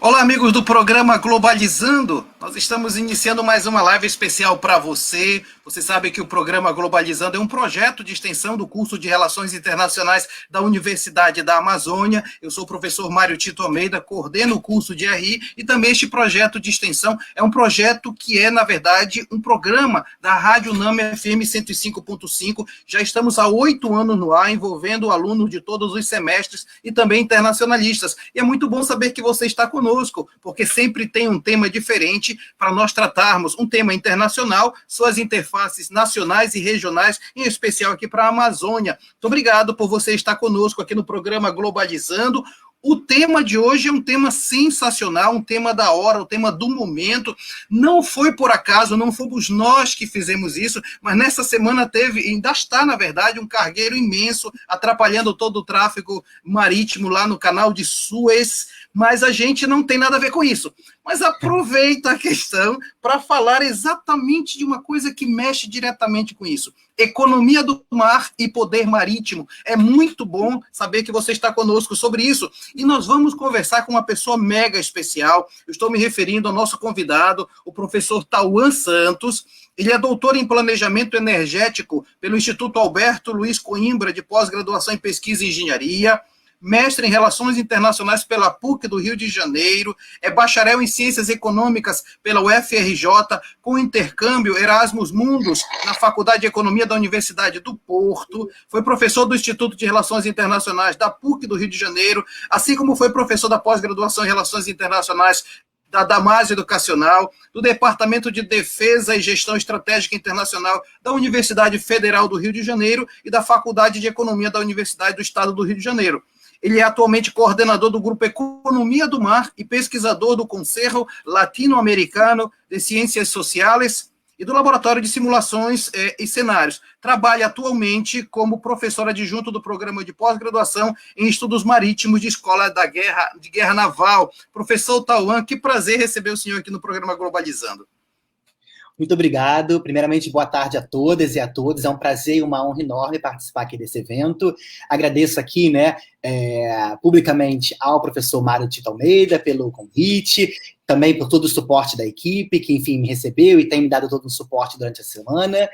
Olá, amigos do programa Globalizando. Nós estamos iniciando mais uma live especial para você. Você sabe que o programa Globalizando é um projeto de extensão do curso de Relações Internacionais da Universidade da Amazônia. Eu sou o professor Mário Tito Almeida, coordeno o curso de RI e também este projeto de extensão é um projeto que é, na verdade, um programa da Rádio Nama FM 105.5. Já estamos há 8 anos no ar, envolvendo alunos de todos os semestres e também internacionalistas. E é muito bom saber que você está conosco, porque sempre tem um tema diferente para nós tratarmos, um tema internacional, suas interfaces nacionais e regionais, em especial aqui para a Amazônia. Muito obrigado por você estar conosco aqui no programa Globalizando. O tema de hoje é um tema sensacional, um tema da hora, um tema do momento. Não foi por acaso, não fomos nós que fizemos isso, mas nessa semana teve, ainda está, na verdade, um cargueiro imenso atrapalhando todo o tráfego marítimo lá no canal de Suez, mas a gente não tem nada a ver com isso. Mas aproveita a questão para falar exatamente de uma coisa que mexe diretamente com isso. Economia do mar e poder marítimo. É muito bom saber que você está conosco sobre isso. E nós vamos conversar com uma pessoa mega especial. Eu estou me referindo ao nosso convidado, o professor Tauan Santos. Ele é doutor em planejamento energético pelo Instituto Alberto Luiz Coimbra, de pós-graduação em pesquisa e engenharia, mestre em Relações Internacionais pela PUC do Rio de Janeiro, é bacharel em Ciências Econômicas pela UFRJ, com intercâmbio Erasmus Mundus na Faculdade de Economia da Universidade do Porto, foi professor do Instituto de Relações Internacionais da PUC do Rio de Janeiro, assim como foi professor da pós-graduação em Relações Internacionais da Damásio Educacional, do Departamento de Defesa e Gestão Estratégica Internacional da Universidade Federal do Rio de Janeiro e da Faculdade de Economia da Universidade do Estado do Rio de Janeiro. Ele é atualmente coordenador do Grupo Economia do Mar e pesquisador do Conselho Latino-Americano de Ciências Sociais e do Laboratório de Simulações e Cenários. Trabalha atualmente como professor adjunto do Programa de Pós-Graduação em Estudos Marítimos de Escola de Guerra Naval. Professor Tauan, que prazer receber o senhor aqui no programa Globalizando. Muito obrigado. Primeiramente, boa tarde a todas e a todos. É um prazer e uma honra enorme participar aqui desse evento. Agradeço aqui, publicamente ao professor Mário Tito Almeida pelo convite, também por todo o suporte da equipe, que, enfim, me recebeu e tem me dado todo o suporte durante a semana.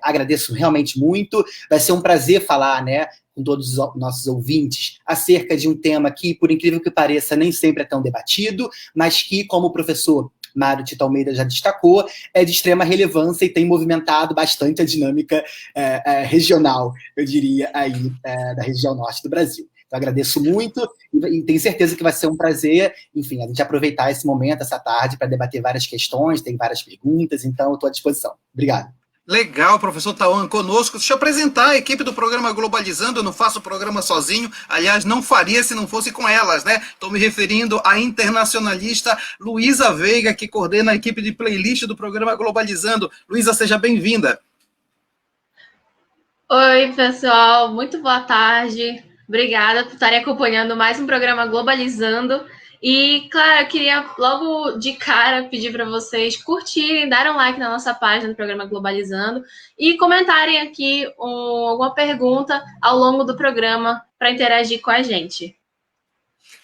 Agradeço realmente muito. Vai ser um prazer falar, com todos os nossos ouvintes, acerca de um tema que, por incrível que pareça, nem sempre é tão debatido, mas que, como o professor Mário Tito Almeida já destacou, é de extrema relevância e tem movimentado bastante a dinâmica regional, eu diria, aí, da região norte do Brasil. Então, agradeço muito e tenho certeza que vai ser um prazer, enfim, a gente aproveitar esse momento, essa tarde, para debater várias questões, tem várias perguntas, então eu estou à disposição. Obrigado. Legal, professor Tauan conosco. Deixa eu apresentar a equipe do programa Globalizando. Eu não faço o programa sozinho. Aliás, não faria se não fosse com elas, né? Estou me referindo à internacionalista Luísa Veiga, que coordena a equipe de playlist do programa Globalizando. Luísa, seja bem-vinda. Oi, pessoal. Muito boa tarde. Obrigada por estarem acompanhando mais um programa Globalizando. E, claro, eu queria logo de cara pedir para vocês curtirem, darem um like na nossa página do programa Globalizando e comentarem aqui alguma pergunta ao longo do programa para interagir com a gente.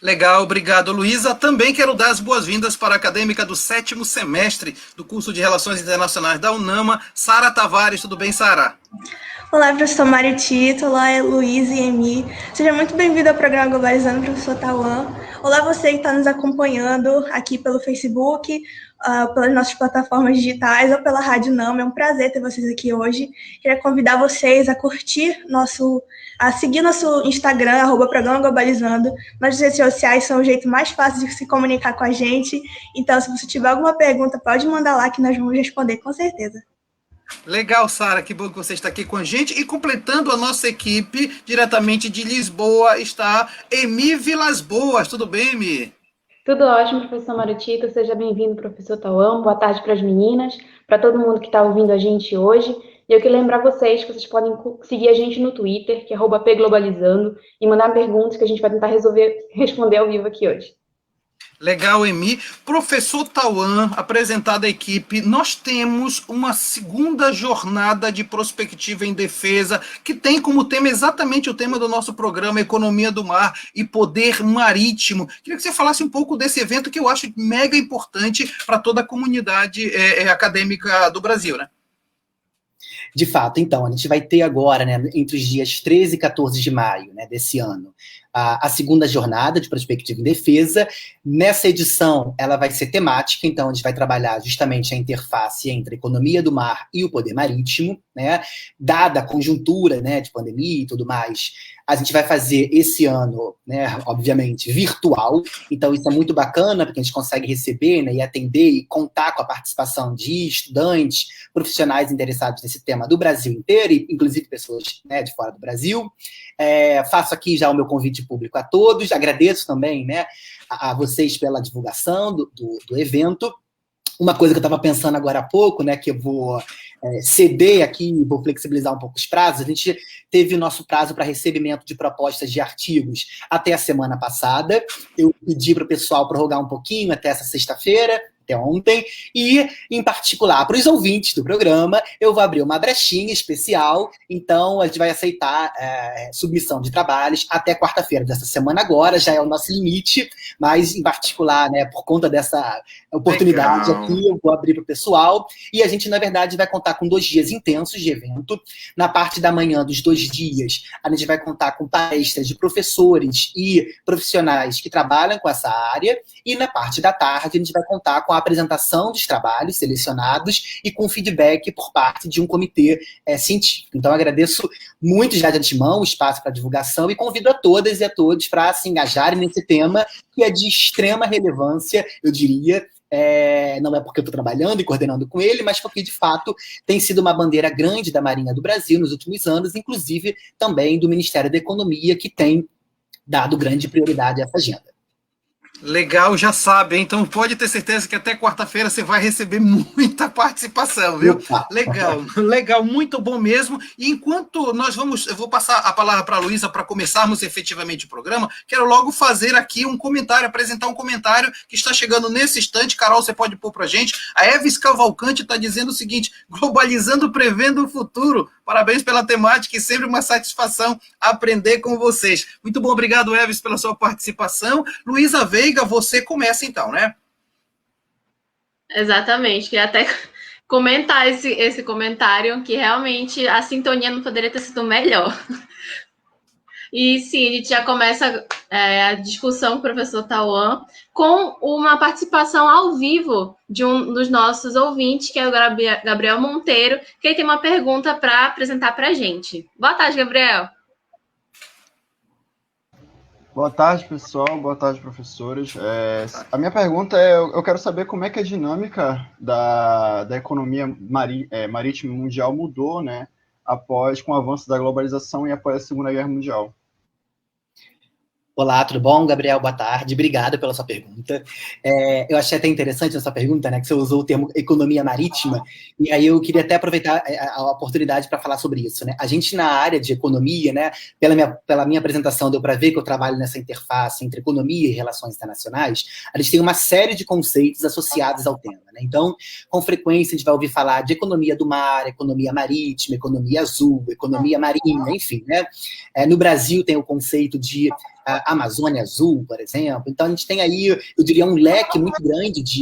Legal, obrigado, Luísa. Também quero dar as boas-vindas para a acadêmica do 7º semestre do curso de Relações Internacionais da UNAMA, Sara Tavares. Tudo bem, Sara? Olá, professor Mário Tito, olá, Luísa e Emi. Seja muito bem-vindo ao programa Globalizando, professor Tauan. Olá, você que está nos acompanhando aqui pelo Facebook, pelas nossas plataformas digitais ou pela Rádio Nama. É um prazer ter vocês aqui hoje. Queria convidar vocês a curtir a seguir nosso Instagram, @programa Globalizando. Nossas redes sociais são o jeito mais fácil de se comunicar com a gente. Então, se você tiver alguma pergunta, pode mandar lá que nós vamos responder com certeza. Legal, Sara, que bom que você está aqui com a gente. E completando a nossa equipe, diretamente de Lisboa, está Emi Vilas Boas. Tudo bem, Emi? Tudo ótimo, professor Mário Tito. Seja bem-vindo, professor Tauan. Boa tarde para as meninas, para todo mundo que está ouvindo a gente hoje. E eu queria lembrar vocês que vocês podem seguir a gente no Twitter, que é @pglobalizando, e mandar perguntas que a gente vai tentar responder ao vivo aqui hoje. Legal, Emi. Professor Tauan, apresentado à equipe, nós temos uma segunda jornada de prospectiva em defesa, que tem como tema exatamente o tema do nosso programa, Economia do Mar e Poder Marítimo. Queria que você falasse um pouco desse evento que eu acho mega importante para toda a comunidade acadêmica do Brasil, né? De fato, então, a gente vai ter agora, né, entre os dias 13 e 14 de maio, né, desse ano, a segunda jornada de prospectiva em defesa. Nessa edição, ela vai ser temática, então a gente vai trabalhar justamente a interface entre a economia do mar e o poder marítimo, né, dada a conjuntura, né, de pandemia e tudo mais. A gente vai fazer esse ano, né, obviamente, virtual, então isso é muito bacana, porque a gente consegue receber, né, e atender e contar com a participação de estudantes, profissionais interessados nesse tema do Brasil inteiro, e inclusive pessoas, né, de fora do Brasil. Faço aqui já o meu convite público a todos, agradeço também, né, a vocês pela divulgação do evento. Uma coisa que eu estava pensando agora há pouco, né, que eu vou ceder aqui, vou flexibilizar um pouco os prazos. A gente teve o nosso prazo para recebimento de propostas de artigos até a semana passada. Eu pedi para o pessoal prorrogar um pouquinho até essa sexta-feira, até ontem, e, em particular, para os ouvintes do programa, eu vou abrir uma brechinha especial, então a gente vai aceitar submissão de trabalhos até quarta-feira dessa semana agora, já é o nosso limite, mas, em particular, né, por conta dessa oportunidade aqui, eu vou abrir para o pessoal, e a gente, na verdade, vai contar com 2 dias intensos de evento. Na parte da manhã dos 2 dias, a gente vai contar com palestras de professores e profissionais que trabalham com essa área, e na parte da tarde, a gente vai contar com a apresentação dos trabalhos selecionados e com feedback por parte de um comitê científico. Então, agradeço muito já de antemão o espaço para divulgação e convido a todas e a todos para se engajarem nesse tema, que é de extrema relevância, eu diria. Não é porque eu estou trabalhando e coordenando com ele, mas porque, de fato, tem sido uma bandeira grande da Marinha do Brasil nos últimos anos, inclusive também do Ministério da Economia, que tem dado grande prioridade a essa agenda. Legal, já sabe, então pode ter certeza que até quarta-feira você vai receber muita participação, viu? Opa. Legal, muito bom mesmo. E enquanto eu vou passar a palavra para a Luísa para começarmos efetivamente o programa, quero logo fazer aqui um comentário, apresentar um comentário que está chegando nesse instante. Carol, você pode pôr para a gente. A Eves Cavalcante está dizendo o seguinte: globalizando, prevendo o futuro. Parabéns pela temática e sempre uma satisfação aprender com vocês. Muito bom, obrigado, Eves, pela sua participação. Luísa Veiga, você começa então, né? Exatamente, queria até comentar esse comentário, que realmente a sintonia não poderia ter sido melhor. E sim, a gente já começa a discussão com o professor Tauan com uma participação ao vivo de um dos nossos ouvintes, que é o Gabriel Monteiro, que ele tem uma pergunta para apresentar para a gente. Boa tarde, Gabriel. Boa tarde, pessoal. Boa tarde, professores. A minha pergunta é, eu quero saber como é que a dinâmica da economia marítima mundial mudou, né, com o avanço da globalização e após a Segunda Guerra Mundial. Olá, tudo bom, Gabriel? Boa tarde. Obrigado pela sua pergunta. Eu achei até interessante essa pergunta, né, que você usou o termo economia marítima, e aí eu queria até aproveitar a oportunidade para falar sobre isso, né? A gente, na área de economia, né, pela minha apresentação, deu para ver que eu trabalho nessa interface entre economia e relações internacionais. A gente tem uma série de conceitos associados ao tema, né? Então, com frequência, a gente vai ouvir falar de economia do mar, economia marítima, economia azul, economia marinha, enfim, né? No Brasil tem o conceito de Amazônia Azul, por exemplo. Então, a gente tem aí, eu diria, um leque muito grande de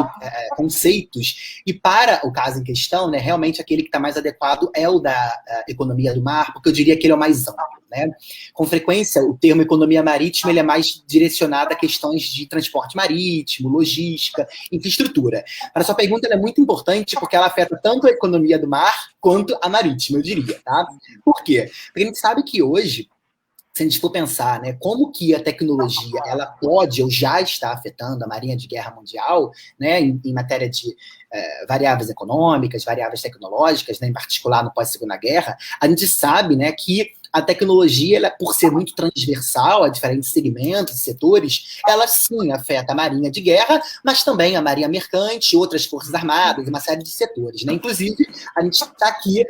conceitos, e para o caso em questão, né, realmente aquele que está mais adequado é o da economia do mar, porque eu diria que ele é o mais amplo, né? Com frequência, o termo economia marítima ele é mais direcionado a questões de transporte marítimo, logística, infraestrutura. Para a sua pergunta, ela é muito importante porque ela afeta tanto a economia do mar quanto a marítima, eu diria, tá? Por quê? Porque a gente sabe que hoje, se a gente for pensar, né, como que a tecnologia ela pode ou já está afetando a Marinha de Guerra Mundial, né, em matéria de variáveis econômicas, variáveis tecnológicas, né, em particular no pós-Segunda Guerra, a gente sabe, né, que a tecnologia, ela, por ser muito transversal a diferentes segmentos e setores, ela sim afeta a Marinha de Guerra, mas também a Marinha Mercante, outras forças armadas, uma série de setores, né? Inclusive, a gente está aqui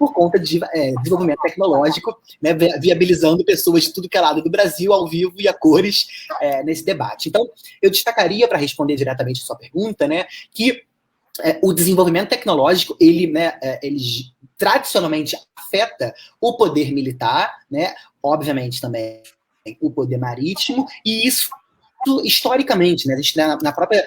por conta de desenvolvimento tecnológico, né, viabilizando pessoas de tudo que é lado do Brasil, ao vivo e a cores, nesse debate. Então, eu destacaria, para responder diretamente a sua pergunta, né, que o desenvolvimento tecnológico, ele tradicionalmente afeta o poder militar, né, obviamente também o poder marítimo, e isso historicamente, né? A gente, na própria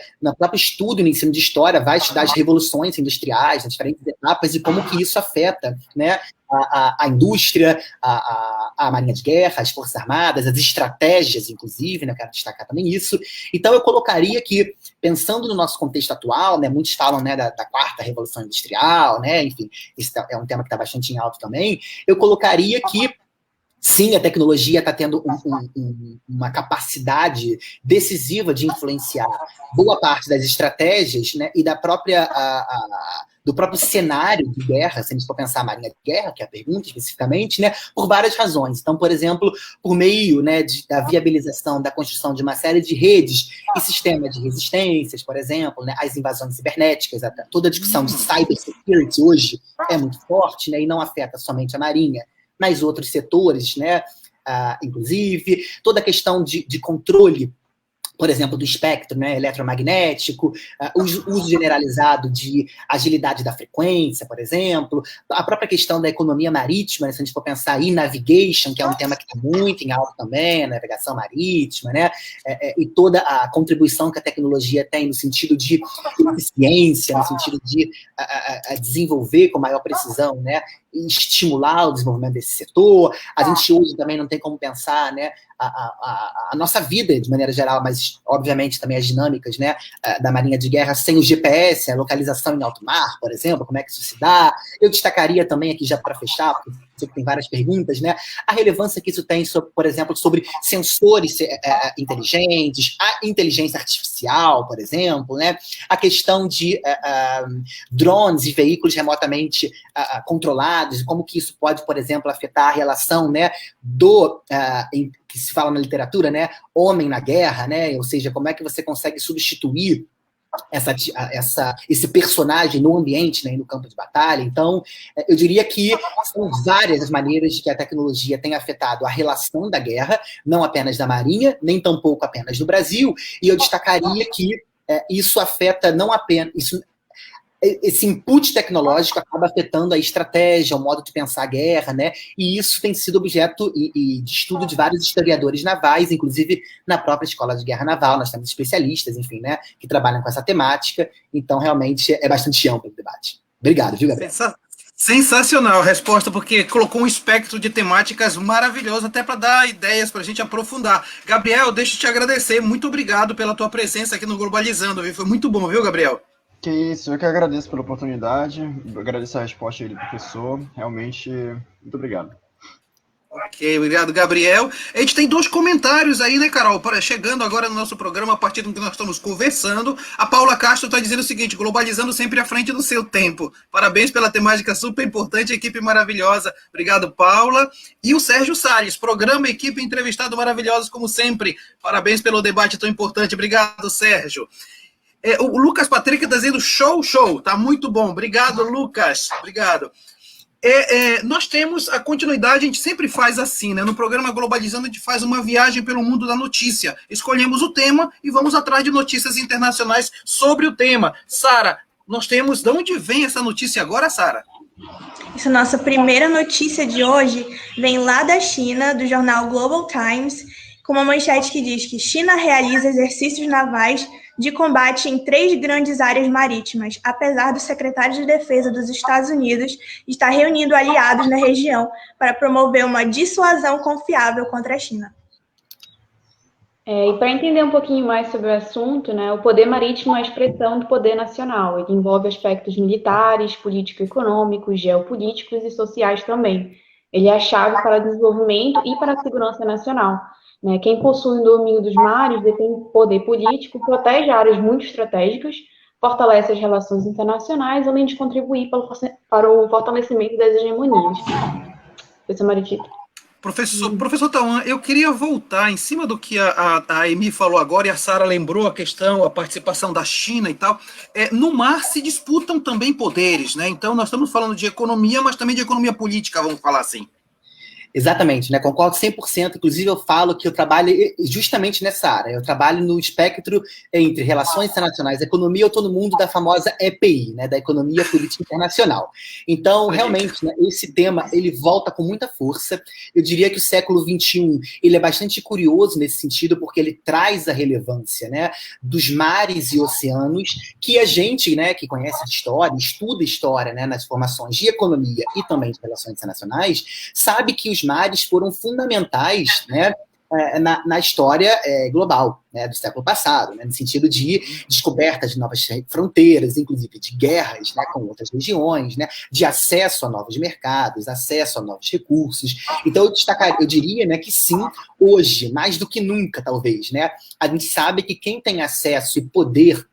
estudo no ensino de história, vai estudar as revoluções industriais, as diferentes etapas e como que isso afeta, né, a indústria, a marinha de guerra, as forças armadas, as estratégias, inclusive, né? Quero destacar também isso. Então, eu colocaria que, pensando no nosso contexto atual, né, muitos falam, né, da quarta revolução industrial, né, enfim, esse é um tema que está bastante em alto também, eu colocaria que sim, a tecnologia está tendo uma capacidade decisiva de influenciar boa parte das estratégias, né, e do próprio cenário de guerra, se a gente for pensar a marinha de guerra, que é a pergunta especificamente, né, por várias razões. Então, por exemplo, por meio, né, da viabilização da construção de uma série de redes e sistemas de resistências, por exemplo, né, as invasões cibernéticas, toda a discussão de cybersecurity hoje é muito forte, né, e não afeta somente a marinha, mas outros setores, né? Inclusive, toda a questão de controle, por exemplo, do espectro, né, eletromagnético, uso generalizado de agilidade da frequência, por exemplo, a própria questão da economia marítima, né, se a gente for pensar em navigation, que é um tema que está muito em alta também, a navegação marítima, né, e toda a contribuição que a tecnologia tem no sentido de eficiência, no sentido de desenvolver com maior precisão, né, e estimular o desenvolvimento desse setor. A gente hoje também não tem como pensar, né, a nossa vida de maneira geral, mas obviamente também as dinâmicas, né, da marinha de guerra sem o GPS, a localização em alto mar, por exemplo, como é que isso se dá. Eu destacaria também aqui, já para fechar, porque sei que tem várias perguntas, né, a relevância que isso tem, por exemplo, sobre sensores inteligentes, a inteligência artificial, por exemplo, né, a questão de drones e veículos remotamente controlados, como que isso pode, por exemplo, afetar a relação, né, que se fala na literatura, né, homem na guerra, né, ou seja, como é que você consegue substituir esse personagem no ambiente, né, no campo de batalha. Então, eu diria que são várias as maneiras que a tecnologia tem afetado a relação da guerra, não apenas da Marinha, nem tampouco apenas do Brasil, e eu destacaria que isso afeta não apenas... Esse input tecnológico acaba afetando a estratégia, o modo de pensar a guerra, né? E isso tem sido objeto de estudo de vários historiadores navais, inclusive na própria Escola de Guerra Naval, nós temos especialistas, enfim, né, que trabalham com essa temática, então realmente é bastante amplo o debate. Obrigado, viu, Gabriel? Sensacional a resposta, porque colocou um espectro de temáticas maravilhoso, até para dar ideias para a gente aprofundar. Gabriel, deixa eu te agradecer, muito obrigado pela tua presença aqui no Globalizando, viu? Foi muito bom, viu, Gabriel? Que isso, eu que agradeço pela oportunidade, agradeço a resposta aí do professor, realmente, muito obrigado. Ok, obrigado, Gabriel. A gente tem 2 comentários aí, né, Carol? Chegando agora no nosso programa, a partir do que nós estamos conversando, a Paula Castro está dizendo o seguinte: globalizando sempre à frente do seu tempo. Parabéns pela temática super importante, equipe maravilhosa. Obrigado, Paula. E o Sérgio Salles, programa, equipe, entrevistado maravilhosos como sempre. Parabéns pelo debate tão importante. Obrigado, Sérgio. O Lucas Patrick está dizendo show, tá muito bom. Obrigado, Lucas. Obrigado. Nós temos a continuidade, a gente sempre faz assim, né? No programa Globalizando, a gente faz uma viagem pelo mundo da notícia. Escolhemos o tema e vamos atrás de notícias internacionais sobre o tema. Sara, nós temos... De onde vem essa notícia agora, Sara? Essa nossa primeira notícia de hoje vem lá da China, do jornal Global Times, com uma manchete que diz que China realiza exercícios navais de combate em 3 grandes áreas marítimas, apesar do secretário de Defesa dos Estados Unidos estar reunindo aliados na região para promover uma dissuasão confiável contra a China. E para entender um pouquinho mais sobre o assunto, né, o poder marítimo é a expressão do poder nacional. Ele envolve aspectos militares, político-econômicos, geopolíticos e sociais também. Ele é a chave para o desenvolvimento e para a segurança nacional. Né? Quem possui o domínio dos mares detém poder político, protege áreas muito estratégicas, fortalece as relações internacionais, além de contribuir para o fortalecimento das hegemonias. Professor Maritito. Professor Tauan, eu queria voltar em cima do que a Amy falou agora, e a Sara lembrou a questão, a participação da China e tal. No mar se disputam também poderes, né? Então, nós estamos falando de economia, mas também de economia política, vamos falar assim. Exatamente, né? Concordo 100%. Inclusive, eu falo que eu trabalho justamente nessa área. Eu trabalho no espectro entre relações internacionais, economia, eu estou no mundo da famosa EPI, né? Da economia política internacional. Então, realmente, né, esse tema, ele volta com muita força. Eu diria que o século XXI, ele é bastante curioso nesse sentido, porque ele traz a relevância, né, dos mares e oceanos, que a gente, né, que conhece de história, estuda história, né, nas formações de economia e também de relações internacionais, sabe que os mares foram fundamentais, né, na história global, né, do século passado, né, no sentido de descoberta de novas fronteiras, inclusive de guerras, né, com outras regiões, né, de acesso a novos mercados, acesso a novos recursos. Então, eu diria, né, que sim, hoje, mais do que nunca, talvez, né, a gente sabe que quem tem acesso e poder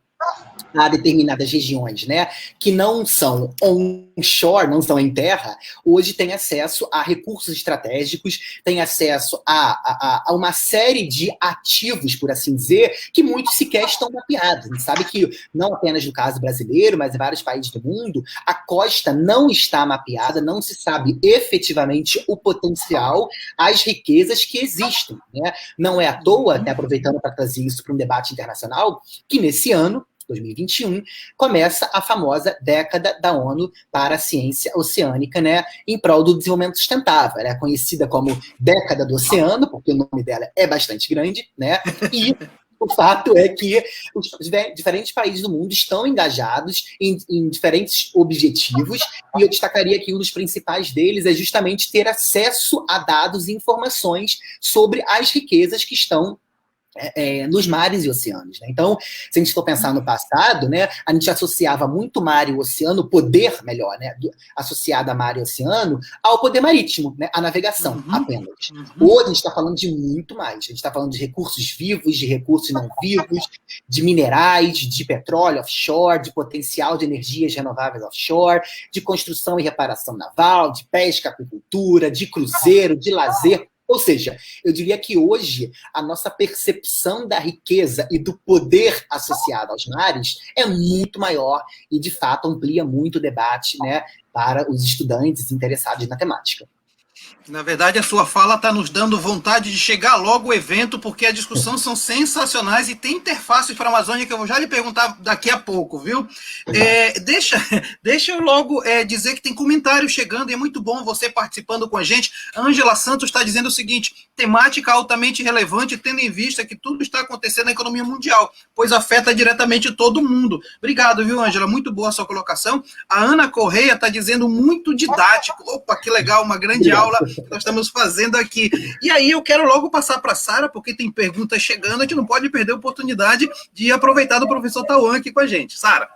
a determinadas regiões, né, que não são onshore, não são em terra, hoje tem acesso a recursos estratégicos, tem acesso a uma série de ativos, por assim dizer, que muitos sequer estão mapeados. A gente sabe que, não apenas no caso brasileiro, mas em vários países do mundo, a costa não está mapeada, não se sabe efetivamente o potencial, as riquezas que existem, né? Não é à toa, até aproveitando para trazer isso para um debate internacional, que nesse ano, 2021, começa a famosa década da ONU para a ciência oceânica, né, em prol do desenvolvimento sustentável. Ela é conhecida como década do oceano, porque o nome dela é bastante grande, né, e o fato é que os diferentes países do mundo estão engajados em diferentes objetivos, e eu destacaria que um dos principais deles é justamente ter acesso a dados e informações sobre as riquezas que estão nos mares e oceanos, né? Então, se a gente for pensar no passado, né, a gente associava muito mar e oceano, poder, melhor, né, associado a mar e oceano, ao poder marítimo, né, a navegação, apenas. Hoje a gente está falando de muito mais. A gente está falando de recursos vivos, de recursos não vivos, de minerais, de petróleo offshore, de potencial de energias renováveis offshore, de construção e reparação naval, de pesca, aquicultura, de cruzeiro, de lazer. Ou seja, eu diria que hoje a nossa percepção da riqueza e do poder associado aos mares é muito maior e, de fato, amplia muito o debate, né, para os estudantes interessados na temática. Na verdade, a sua fala está nos dando vontade de chegar logo ao evento, porque as discussões são sensacionais e tem interfaces para a Amazônia que eu vou já lhe perguntar daqui a pouco, viu? Deixa eu logo dizer que tem comentários chegando e é muito bom você participando com a gente. A Ângela Santos está dizendo o seguinte: temática altamente relevante, tendo em vista que tudo está acontecendo na economia mundial, pois afeta diretamente todo mundo. Obrigado, viu, Ângela? Muito boa a sua colocação. A Ana Correia está dizendo muito didático. Opa, que legal, uma grande aula que nós estamos fazendo aqui. E aí eu quero logo passar para a Sara, porque tem perguntas chegando, a gente não pode perder a oportunidade de aproveitar do professor Tauan aqui com a gente. Sara.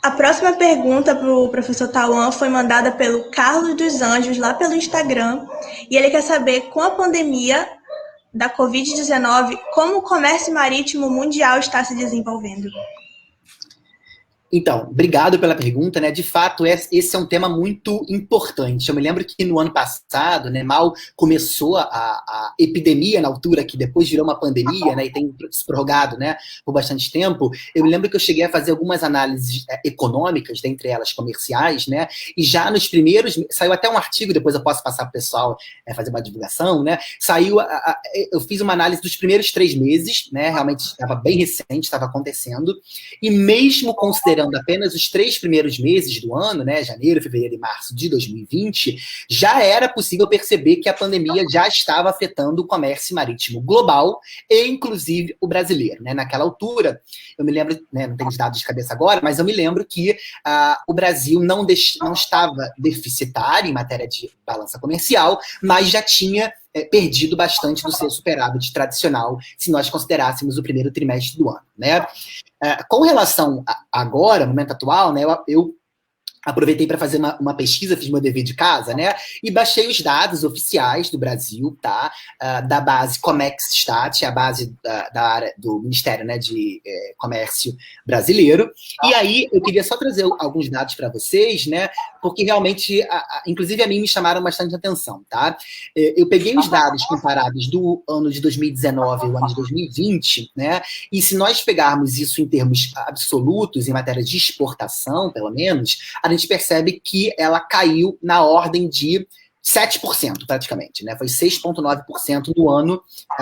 A próxima pergunta para o professor Tauan foi mandada pelo Carlos dos Anjos, lá pelo Instagram, e ele quer saber, com a pandemia da Covid-19, como o comércio marítimo mundial está se desenvolvendo. Então, obrigado pela pergunta, né? De fato, esse é um tema muito importante. Eu me lembro que no ano passado, né, mal começou a epidemia na altura, que depois virou uma pandemia, né, e tem se prorrogado, né, por bastante tempo. Eu me lembro que eu cheguei a fazer algumas análises econômicas, dentre elas comerciais, né, e já nos primeiros, saiu até um artigo, depois eu posso passar para o pessoal fazer uma divulgação, né, eu fiz uma análise dos primeiros 3 meses, né, realmente estava bem recente, estava acontecendo, e mesmo considerando apenas os 3 primeiros meses do ano, né, janeiro, fevereiro e março de 2020, já era possível perceber que a pandemia já estava afetando o comércio marítimo global e, inclusive, o brasileiro, né? Naquela altura, eu me lembro, né, não tenho os dados de cabeça agora, mas eu me lembro que o Brasil não estava deficitário em matéria de balança comercial, mas já tinha perdido bastante do seu superávit tradicional, se nós considerássemos o primeiro trimestre do ano, né? Com relação a agora, no momento atual, né, eu aproveitei para fazer uma pesquisa, fiz meu dever de casa, né? E baixei os dados oficiais do Brasil, tá? Da base Comexstat, a base da área do Ministério, né, de Comércio brasileiro. E aí eu queria só trazer alguns dados para vocês, né? Porque realmente, inclusive a mim me chamaram bastante atenção, tá? Eu peguei os dados comparados do ano de 2019 e o ano de 2020, né? E se nós pegarmos isso em termos absolutos, em matéria de exportação, pelo menos, a gente percebe que ela caiu na ordem de 7%, praticamente, né? Foi 6,9% no ano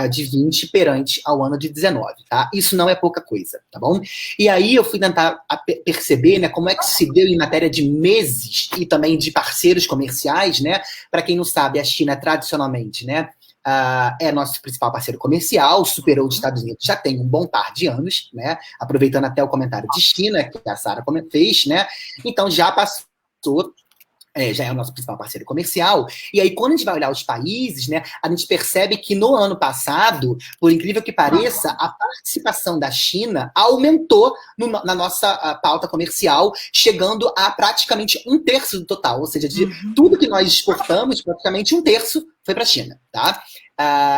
de 20 perante ao ano de 19, tá? Isso não é pouca coisa, tá bom? E aí eu fui tentar perceber, né, como é que se deu em matéria de meses e também de parceiros comerciais, né? Para quem não sabe, a China tradicionalmente, né, é nosso principal parceiro comercial, superou os Estados Unidos já tem um bom par de anos, né? Aproveitando até o comentário de China, que a Sara fez, né? Então já passou, já é o nosso principal parceiro comercial. E aí, quando a gente vai olhar os países, né, a gente percebe que no ano passado, por incrível que pareça, a participação da China aumentou na nossa pauta comercial, chegando a praticamente 1/3 do total. Ou seja, de tudo que nós exportamos, praticamente 1/3 foi para a China, tá?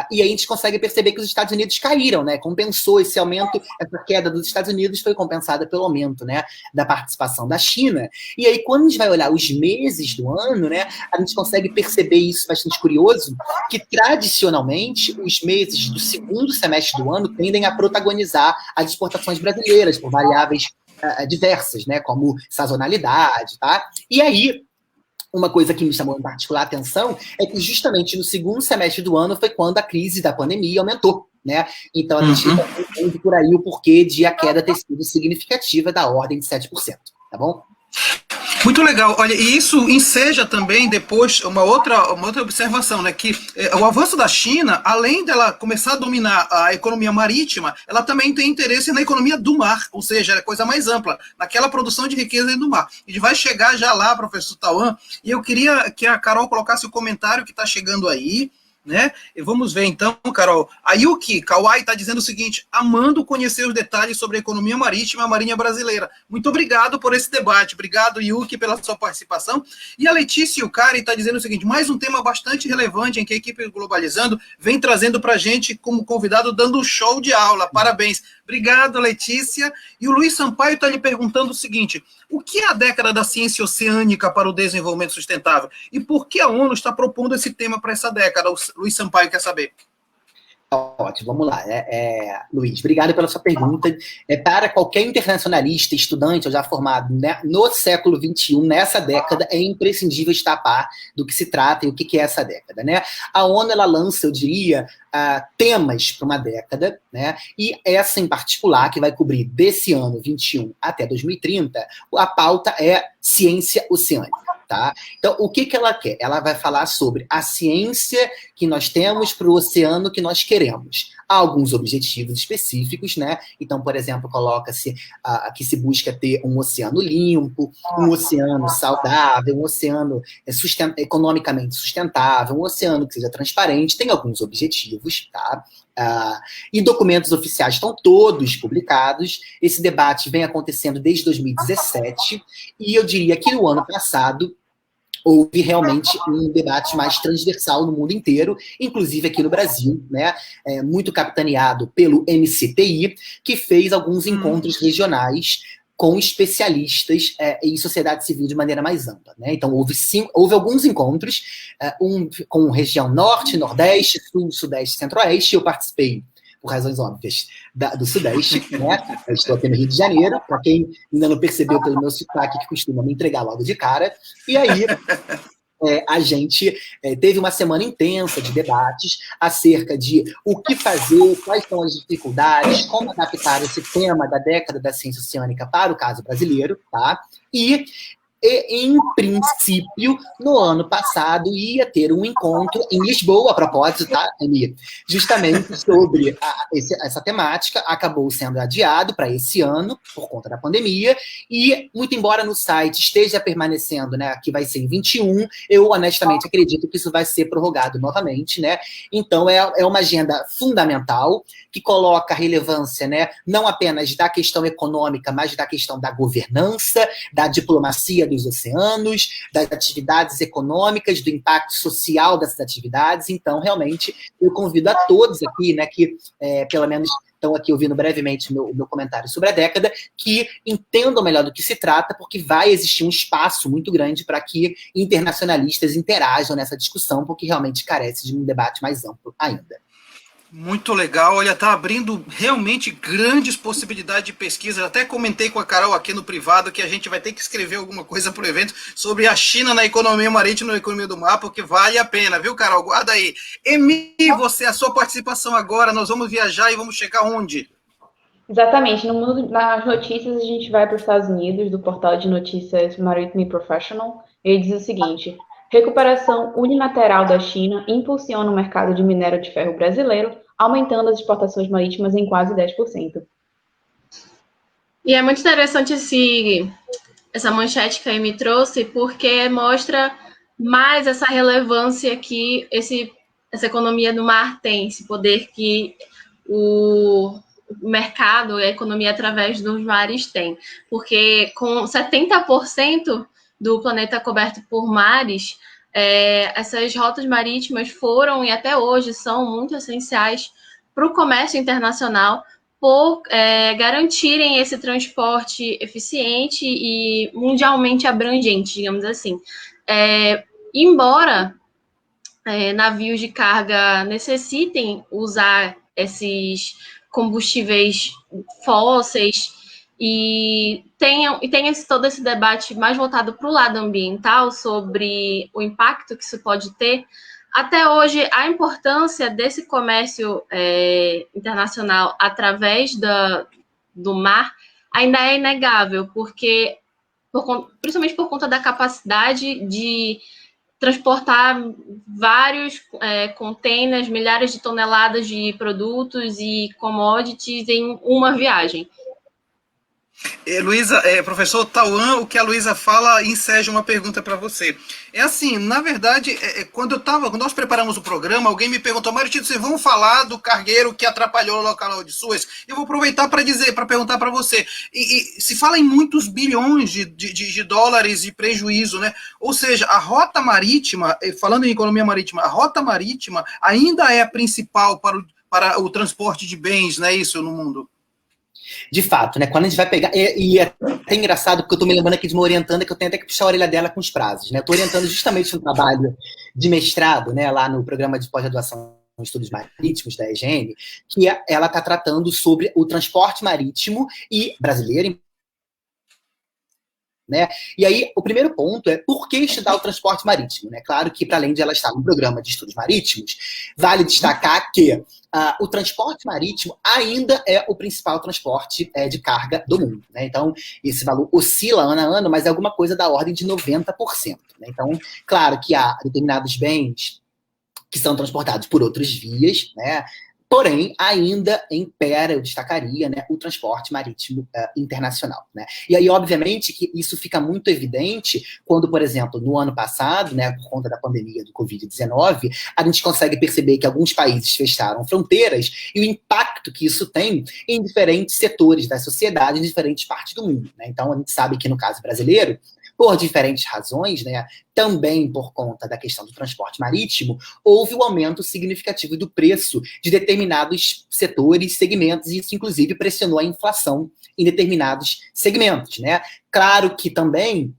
E aí a gente consegue perceber que os Estados Unidos caíram, né? Compensou esse aumento, essa queda dos Estados Unidos foi compensada pelo aumento, né, da participação da China. E aí, quando a gente vai olhar os meses do ano, né, a gente consegue perceber isso bastante curioso, que tradicionalmente os meses do segundo semestre do ano tendem a protagonizar as exportações brasileiras, por variáveis diversas, né, como sazonalidade, tá? E aí, uma coisa que me chamou em particular a atenção é que justamente no segundo semestre do ano foi quando a crise da pandemia aumentou, né? Então a gente entende por aí o porquê de a queda ter sido significativa da ordem de 7%, tá bom? Muito legal. Olha, e isso enseja também depois uma outra observação, né? Que o avanço da China, além dela começar a dominar a economia marítima, ela também tem interesse na economia do mar, ou seja, é coisa mais ampla, naquela produção de riqueza do mar. A gente vai chegar já lá, professor Tauan, e eu queria que a Carol colocasse o comentário que está chegando aí, né? E vamos ver então, Carol. A Yuki Kawai está dizendo o seguinte: amando conhecer os detalhes sobre a economia marítima e a marinha brasileira. Muito obrigado por esse debate. Obrigado, Yuki, pela sua participação. E a Letícia Yukari está dizendo o seguinte: mais um tema bastante relevante em que a equipe Globalizando vem trazendo para a gente como convidado, dando um show de aula. Parabéns. Obrigado, Letícia. E o Luiz Sampaio está lhe perguntando o seguinte: o que é a década da ciência oceânica para o desenvolvimento sustentável? E por que a ONU está propondo esse tema para essa década? O Luiz Sampaio quer saber. Ótimo, vamos lá. Luiz, obrigado pela sua pergunta. Para qualquer internacionalista, estudante ou já formado, né, no século XXI, nessa década, é imprescindível estar a par do que se trata e o que é essa década, né? A ONU, ela lança, eu diria, temas para uma década, né? E essa em particular, que vai cobrir desse ano 21 até 2030, a pauta é ciência oceânica. Tá? Então, o que ela quer? Ela vai falar sobre a ciência que nós temos para o oceano que nós queremos. Há alguns objetivos específicos, né? Então, por exemplo, coloca-se que se busca ter um oceano limpo, um oceano saudável, um oceano economicamente sustentável, um oceano que seja transparente, tem alguns objetivos, tá? E documentos oficiais estão todos publicados. Esse debate vem acontecendo desde 2017, e eu diria que no ano passado houve realmente um debate mais transversal no mundo inteiro, inclusive aqui no Brasil, né? Muito capitaneado pelo MCTI, que fez alguns encontros regionais com especialistas em sociedade civil de maneira mais ampla, né? Então, houve alguns encontros, um com região norte, nordeste, sul, sudeste, centro-oeste. Eu participei, por razões óbvias, do Sudeste, né? Eu estou aqui no Rio de Janeiro, para quem ainda não percebeu pelo meu sotaque, que costuma me entregar logo de cara. E aí, a gente teve uma semana intensa de debates acerca de o que fazer, quais são as dificuldades, como adaptar esse tema da década da ciência oceânica para o caso brasileiro, tá? E em princípio, no ano passado, ia ter um encontro em Lisboa, a propósito, tá, Emi? Justamente sobre essa temática. Acabou sendo adiado para esse ano, por conta da pandemia, e, muito embora no site esteja permanecendo, né, que vai ser em 21, eu honestamente acredito que isso vai ser prorrogado novamente, né? Então, é uma agenda fundamental, que coloca a relevância, né, não apenas da questão econômica, mas da questão da governança, da diplomacia, dos oceanos, das atividades econômicas, do impacto social dessas atividades. Então, realmente, eu convido a todos aqui, né, que pelo menos estão aqui ouvindo brevemente o meu comentário sobre a década, que entendam melhor do que se trata, porque vai existir um espaço muito grande para que internacionalistas interajam nessa discussão, porque realmente carece de um debate mais amplo ainda. Muito legal, olha, tá abrindo realmente grandes possibilidades de pesquisa. Eu até comentei com a Carol aqui no privado que a gente vai ter que escrever alguma coisa para o evento sobre a China na economia marítima, na economia do mar, porque vale a pena, viu, Carol? Guarda aí. Emi, você, a sua participação agora, nós vamos viajar e vamos chegar onde? Exatamente, no mundo, nas notícias a gente vai para os Estados Unidos, do portal de notícias Maritime Professional. Ele diz o seguinte: recuperação unilateral da China impulsiona o mercado de minério de ferro brasileiro, aumentando as exportações marítimas em quase 10%. E é muito interessante essa manchete que a Amy trouxe, porque mostra mais essa relevância que essa economia do mar tem, esse poder que o mercado e a economia através dos mares tem. Porque com 70% do planeta coberto por mares, essas rotas marítimas foram e até hoje são muito essenciais para o comércio internacional, por garantirem esse transporte eficiente e mundialmente abrangente, digamos assim. Embora navios de carga necessitem usar esses combustíveis fósseis e tenha todo esse debate mais voltado para o lado ambiental sobre o impacto que isso pode ter, até hoje a importância desse comércio internacional através do mar ainda é inegável, porque principalmente por conta da capacidade de transportar vários containers, milhares de toneladas de produtos e commodities em uma viagem. Luísa, professor Tauan, o que a Luísa fala enseja uma pergunta para você. É assim, na verdade, quando nós preparamos o programa, alguém me perguntou: Mário Tito, vocês vão falar do cargueiro que atrapalhou o local de Suez? Eu vou aproveitar para perguntar para você. E se fala em muitos bilhões de dólares de prejuízo, né? Ou seja, a rota marítima, falando em economia marítima, a rota marítima ainda é a principal para o transporte de bens, não é isso, no mundo? De fato, né? Quando a gente vai pegar. E é até engraçado, porque eu tô me lembrando aqui de uma orientanda que eu tenho até que puxar a orelha dela com os prazos, né? Eu tô orientando justamente um trabalho de mestrado, né? Lá no programa de pós-graduação em estudos marítimos da EGN, que ela está tratando sobre o transporte marítimo e brasileiro, né? E aí, o primeiro ponto é por que estudar o transporte marítimo, né? Claro que, para além de ela estar no programa de estudos marítimos, vale destacar que o transporte marítimo ainda é o principal transporte de carga do mundo, né? Então, esse valor oscila ano a ano, mas é alguma coisa da ordem de 90%. Né? Então, claro que há determinados bens que são transportados por outras vias, né? Porém, ainda impera, eu destacaria, né, o transporte marítimo internacional. Né? E aí, obviamente, que isso fica muito evidente quando, por exemplo, no ano passado, né, por conta da pandemia do Covid-19, a gente consegue perceber que alguns países fecharam fronteiras e o impacto que isso tem em diferentes setores da sociedade, em diferentes partes do mundo. Né? Então, a gente sabe que, no caso brasileiro, por diferentes razões, né, também por conta da questão do transporte marítimo, houve um aumento significativo do preço de determinados setores, segmentos, e isso, inclusive, pressionou a inflação em determinados segmentos. Né? Claro que também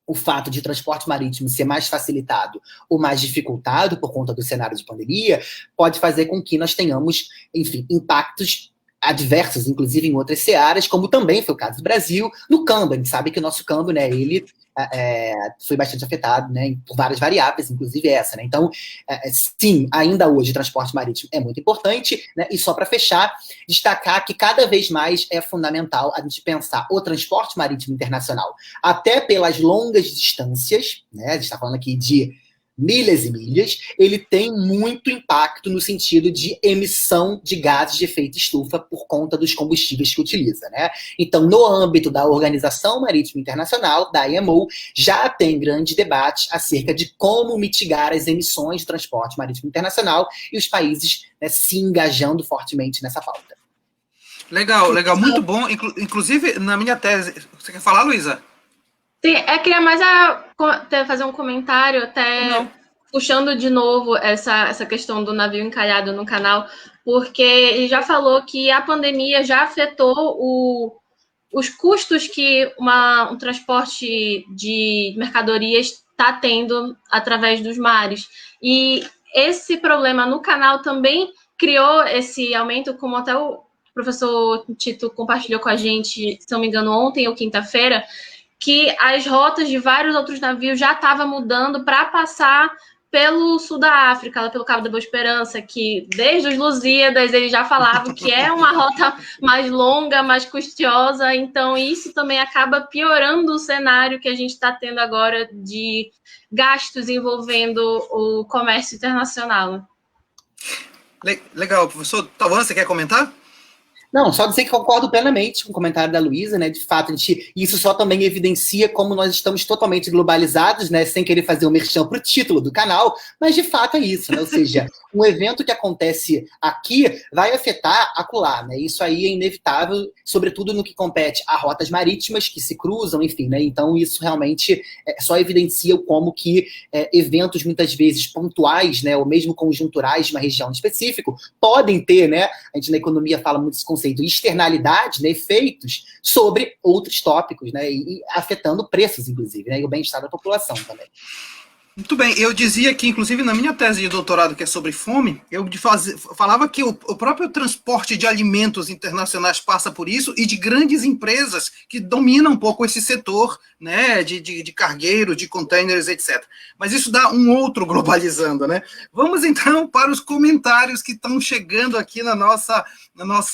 o fato de transporte marítimo ser mais facilitado ou mais dificultado por conta do cenário de pandemia pode fazer com que nós tenhamos, enfim, impactos adversos, inclusive em outras searas, como também foi o caso do Brasil, no câmbio. A gente sabe que o nosso câmbio, né, ele foi bastante afetado, né, por várias variáveis, inclusive essa. Né? Então, sim, ainda hoje o transporte marítimo é muito importante, né, e só para fechar, destacar que cada vez mais é fundamental a gente pensar o transporte marítimo internacional, até pelas longas distâncias, né, a gente está falando aqui de milhas e milhas, ele tem muito impacto no sentido de emissão de gases de efeito estufa por conta dos combustíveis que utiliza, né? Então, no âmbito da Organização Marítima Internacional, da IMO, já tem grande debate acerca de como mitigar as emissões de transporte marítimo internacional e os países, né, se engajando fortemente nessa pauta. Legal, legal, muito bom. Inclusive, na minha tese... Você quer falar, Luísa? Sim, queria mais fazer um comentário, até puxando de novo essa questão do navio encalhado no canal, porque ele já falou que a pandemia já afetou os custos que um transporte de mercadorias está tendo através dos mares. E esse problema no canal também criou esse aumento, como até o professor Tito compartilhou com a gente, se não me engano, ontem ou quinta-feira, que as rotas de vários outros navios já estavam mudando para passar pelo sul da África, pelo Cabo da Boa Esperança, que desde os Lusíadas eles já falavam que é uma rota mais longa, mais custosa, então isso também acaba piorando o cenário que a gente está tendo agora de gastos envolvendo o comércio internacional. Legal, professor Tauan, você quer comentar? Não, só dizer que concordo plenamente com o comentário da Luísa, né? De fato, isso só também evidencia como nós estamos totalmente globalizados, né? Sem querer fazer um merchan para o título do canal, mas de fato é isso, né? Ou seja, um evento que acontece aqui vai afetar acolá, né? Isso aí é inevitável, sobretudo no que compete a rotas marítimas que se cruzam, enfim, né? Então isso realmente só evidencia como que eventos muitas vezes pontuais, né? Ou mesmo conjunturais de uma região específica podem ter, né? A gente na economia fala muito desse conceito de externalidade, né, efeitos sobre outros tópicos, né, e afetando preços, inclusive, né, e o bem-estar da população também. Muito bem, eu dizia que, inclusive, na minha tese de doutorado, que é sobre fome, eu falava que o próprio transporte de alimentos internacionais passa por isso, e de grandes empresas que dominam um pouco esse setor, né, de cargueiros, de containers, etc. Mas isso dá um outro globalizando, né? Vamos, então, para os comentários que estão chegando aqui na nossa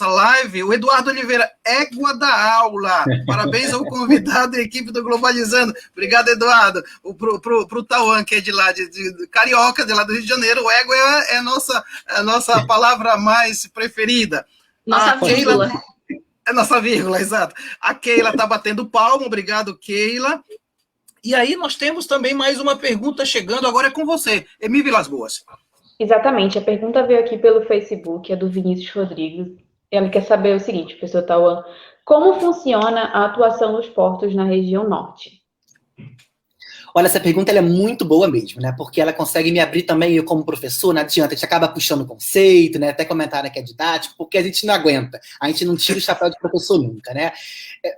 live. O Eduardo Oliveira, égua da aula. Parabéns ao convidado e equipe do Globalizando. Obrigado, Eduardo. Pro Tauan, que é de lá, de Carioca, de lá do Rio de Janeiro, o égua é a nossa palavra mais preferida. Nossa vírgula. É nossa vírgula, exato. A Keila está batendo palma. Obrigado, Keila. E aí nós temos também mais uma pergunta chegando, agora é com você, Emi Vilas Boas. Exatamente, a pergunta veio aqui pelo Facebook, é do Vinícius Rodrigues. Ele quer saber o seguinte, professor Tauan, como funciona a atuação dos portos na região norte? Olha, essa pergunta ela é muito boa mesmo, né? Porque ela consegue me abrir também, eu como professor, não adianta, a gente acaba puxando o conceito, né? Até comentaram que é didático, porque a gente não aguenta, a gente não tira o chapéu de professor nunca, né?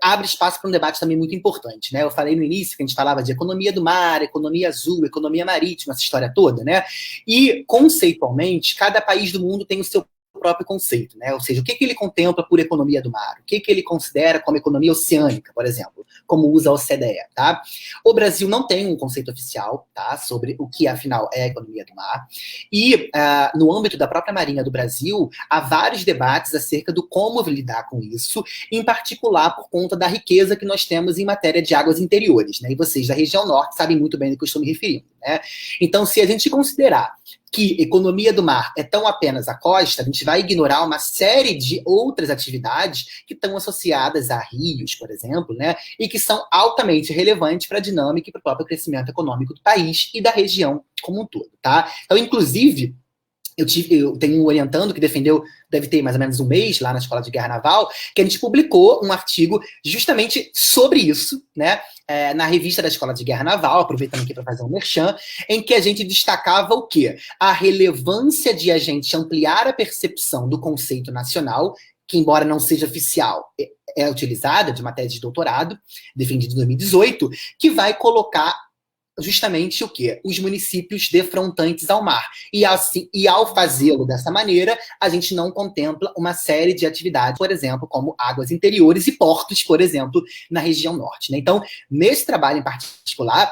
Abre espaço para um debate também muito importante, né? Eu falei no início que a gente falava de economia do mar, economia azul, economia marítima, essa história toda, né? E, conceitualmente, cada país do mundo tem o seu próprio conceito, né? Ou seja, o que ele contempla por economia do mar, o que ele considera como economia oceânica, por exemplo, como usa a OCDE, tá? O Brasil não tem um conceito oficial, tá? Sobre o que, afinal, é a economia do mar. E, no âmbito da própria Marinha do Brasil, há vários debates acerca do como lidar com isso, em particular por conta da riqueza que nós temos em matéria de águas interiores, né? E vocês da região norte sabem muito bem do que eu estou me referindo, né? Então, se a gente considerar que economia do mar é tão apenas a costa, a gente vai ignorar uma série de outras atividades que estão associadas a rios, por exemplo, né, e que são altamente relevantes para a dinâmica e para o próprio crescimento econômico do país e da região como um todo, tá? Então, inclusive, eu tenho um orientando que defendeu, deve ter mais ou menos um mês lá na Escola de Guerra Naval, que a gente publicou um artigo justamente sobre isso, né, na revista da Escola de Guerra Naval, aproveitando aqui para fazer um merchan, em que a gente destacava o quê? A relevância de a gente ampliar a percepção do conceito nacional, que embora não seja oficial, é utilizada de uma tese de doutorado, defendida em 2018, que vai colocar justamente o quê? Os municípios defrontantes ao mar. E ao fazê-lo dessa maneira, a gente não contempla uma série de atividades, por exemplo, como águas interiores e portos, por exemplo, na região norte, né? Então, nesse trabalho em particular,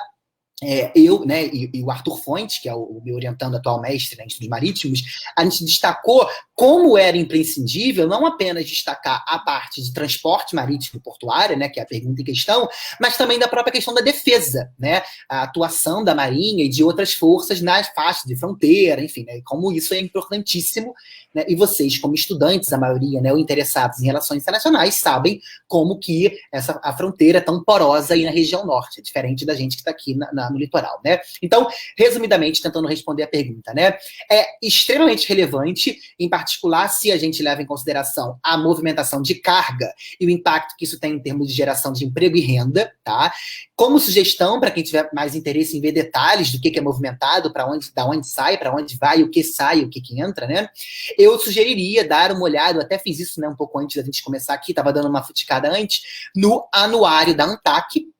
eu, né, e o Arthur Fontes, que é o meu orientando atual mestre, né, em estudos marítimos, a gente destacou como era imprescindível não apenas destacar a parte de transporte marítimo e portuário, né, que é a pergunta em questão, mas também da própria questão da defesa, né, a atuação da Marinha e de outras forças nas faixas de fronteira, enfim, né, como isso é importantíssimo, né, e vocês, como estudantes, a maioria, né, ou interessados em relações internacionais, sabem como que a fronteira é tão porosa aí na região norte, é diferente da gente que está aqui no litoral, né? Então, resumidamente, tentando responder a pergunta, né, é extremamente relevante, em particular, particular, se a gente leva em consideração a movimentação de carga e o impacto que isso tem em termos de geração de emprego e renda, tá? Como sugestão, para quem tiver mais interesse em ver detalhes do que é movimentado, da onde sai, para onde vai, o que sai, o que entra, né? Eu sugeriria dar uma olhada, eu até fiz isso, né, um pouco antes da gente começar aqui, estava dando uma futicada antes, no anuário da ANTAQ.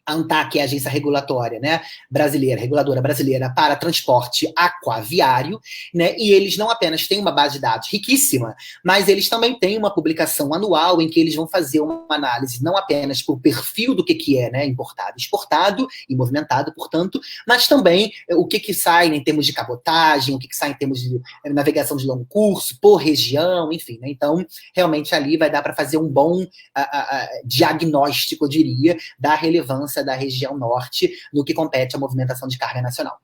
A ANTAQ é a agência regulatória, né, reguladora brasileira para transporte aquaviário, né, e eles não apenas têm uma base de dados riquíssima, mas eles também têm uma publicação anual em que eles vão fazer uma análise não apenas por perfil do que é, né, importado, exportado e movimentado, portanto, mas também o que sai em termos de cabotagem, o que sai em termos de navegação de longo curso, por região, enfim, né, então, realmente ali vai dar para fazer um bom diagnóstico, eu diria, da relevância da região norte no que compete à movimentação de carga nacional.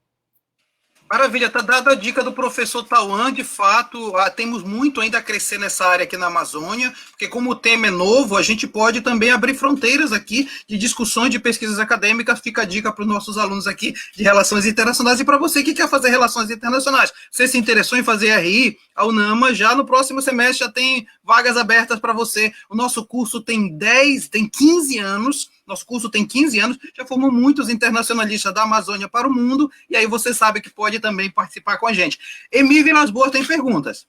Maravilha, tá dada a dica do professor Tauan, de fato, temos muito ainda a crescer nessa área aqui na Amazônia, porque como o tema é novo, a gente pode também abrir fronteiras aqui de discussões de pesquisas acadêmicas, fica a dica para os nossos alunos aqui de Relações Internacionais, e para você que quer fazer Relações Internacionais, você se interessou em fazer RI, a UNAMA já no próximo semestre já tem vagas abertas para você, o nosso curso tem 15 anos, já formou muitos internacionalistas da Amazônia para o mundo, e aí você sabe que pode também participar com a gente. Emílio Vilas Boas tem perguntas.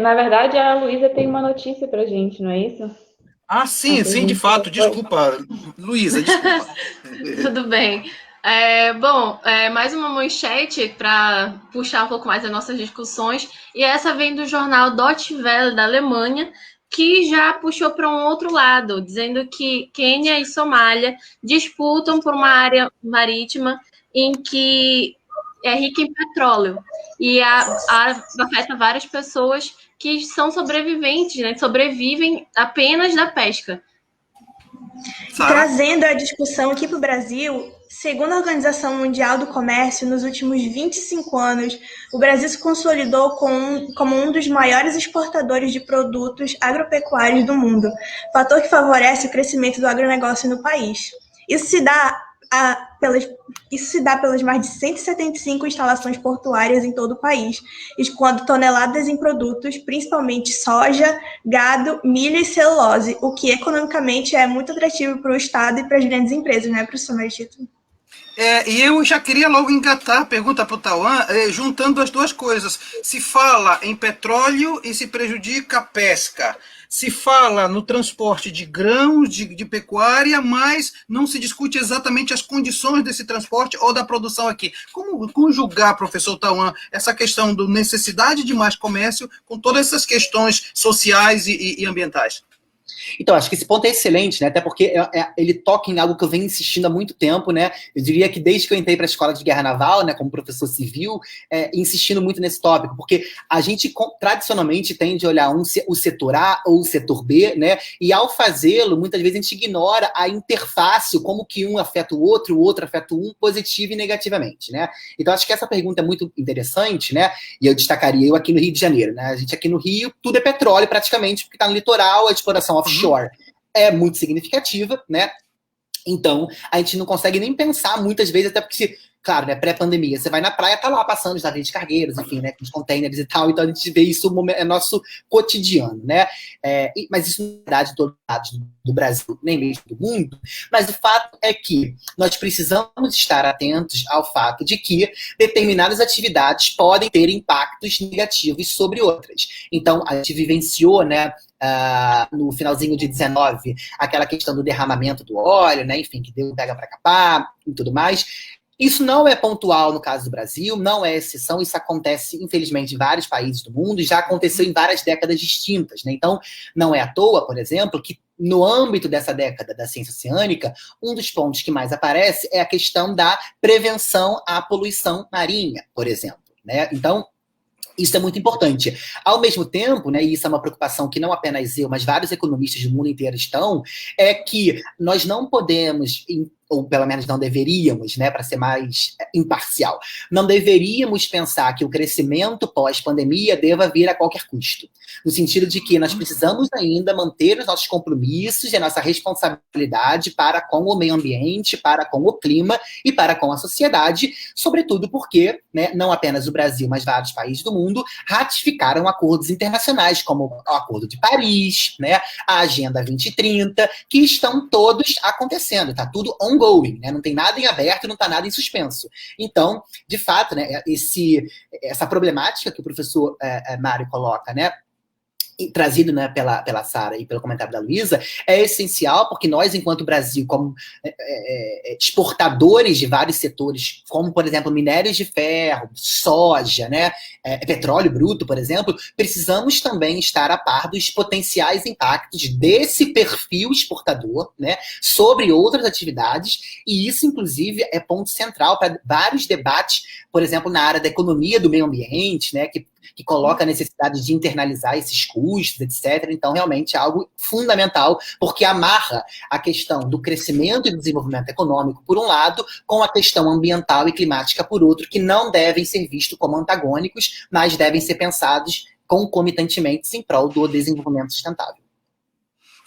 Na verdade, a Luísa tem uma notícia para a gente, não é isso? Sim, de fato, desculpa, Luísa, desculpa. Tudo bem. Mais uma manchete para puxar um pouco mais as nossas discussões, e essa vem do jornal Deutsche Welle da Alemanha, que já puxou para um outro lado, dizendo que Quênia e Somália disputam por uma área marítima em que é rica em petróleo, e afeta várias pessoas que são sobreviventes, né, sobrevivem apenas da pesca. Trazendo a discussão aqui para o Brasil, segundo a Organização Mundial do Comércio, nos últimos 25 anos, o Brasil se consolidou como um dos maiores exportadores de produtos agropecuários do mundo, fator que favorece o crescimento do agronegócio no país. Isso se dá pelas mais de 175 instalações portuárias em todo o país, escoando toneladas em produtos, principalmente soja, gado, milho e celulose, o que economicamente é muito atrativo para o Estado e para as grandes empresas, né, professor Maritito? E eu já queria logo engatar a pergunta para o Tauan, juntando as duas coisas. Se fala em petróleo e se prejudica a pesca. Se fala no transporte de grãos, de pecuária, mas não se discute exatamente as condições desse transporte ou da produção aqui. Como conjugar, professor Tauan, essa questão da necessidade de mais comércio com todas essas questões sociais e ambientais? Então, acho que esse ponto é excelente, né? Até porque ele toca em algo que eu venho insistindo há muito tempo, né? Eu diria que desde que eu entrei para a escola de guerra naval, né, como professor civil, insistindo muito nesse tópico, porque a gente tradicionalmente tende a olhar o setor A ou o setor B, né? E ao fazê-lo, muitas vezes a gente ignora a interface, como que um afeta o outro afeta um, positivo e negativamente, né? Então, acho que essa pergunta é muito interessante, né? E eu destacaria eu aqui no Rio de Janeiro, né? A gente aqui no Rio, tudo é petróleo praticamente, porque está no litoral, a exploração offshore é muito significativa, né? Então, a gente não consegue nem pensar muitas vezes, até porque, claro, né, pré-pandemia, você vai na praia, tá lá passando os navios de cargueiros, enfim, né, com os containers e tal, então a gente vê isso, é nosso cotidiano, né? Mas isso, na verdade, em todos os lados do Brasil, nem mesmo do mundo, mas o fato é que nós precisamos estar atentos ao fato de que determinadas atividades podem ter impactos negativos sobre outras. Então, a gente vivenciou, né, no finalzinho de 19, aquela questão do derramamento do óleo, né, enfim, que deu pega para capar e tudo mais. Isso não é pontual no caso do Brasil, não é exceção, isso acontece, infelizmente, em vários países do mundo, e já aconteceu em várias décadas distintas, né? Então, não é à toa, por exemplo, que no âmbito dessa década da ciência oceânica, um dos pontos que mais aparece é a questão da prevenção à poluição marinha, por exemplo, né? Então, isso é muito importante. Ao mesmo tempo, né, e isso é uma preocupação que não apenas eu, mas vários economistas do mundo inteiro estão, é que nós não podemos ou pelo menos não deveríamos, né, para ser mais imparcial, não deveríamos pensar que o crescimento pós-pandemia deva vir a qualquer custo. No sentido de que nós precisamos ainda manter os nossos compromissos e a nossa responsabilidade para com o meio ambiente, para com o clima e para com a sociedade, sobretudo porque, né, não apenas o Brasil, mas vários países do mundo ratificaram acordos internacionais, como o Acordo de Paris, né, a Agenda 2030, que estão todos acontecendo, está tudo ongoing, né, não tem nada em aberto, não está nada em suspenso. Então, de fato, né, essa problemática que o professor Mário coloca, né, trazido, né, pela Sara e pelo comentário da Luísa, é essencial porque nós, enquanto Brasil, como exportadores de vários setores, como, por exemplo, minérios de ferro, soja, né, petróleo bruto, por exemplo, precisamos também estar a par dos potenciais impactos desse perfil exportador, né, sobre outras atividades, e isso, inclusive, é ponto central para vários debates, por exemplo, na área da economia do meio ambiente, né, que coloca a necessidade de internalizar esses custos, etc. Então, realmente é algo fundamental, porque amarra a questão do crescimento e do desenvolvimento econômico, por um lado, com a questão ambiental e climática, por outro, que não devem ser vistos como antagônicos, mas devem ser pensados concomitantemente em prol do desenvolvimento sustentável.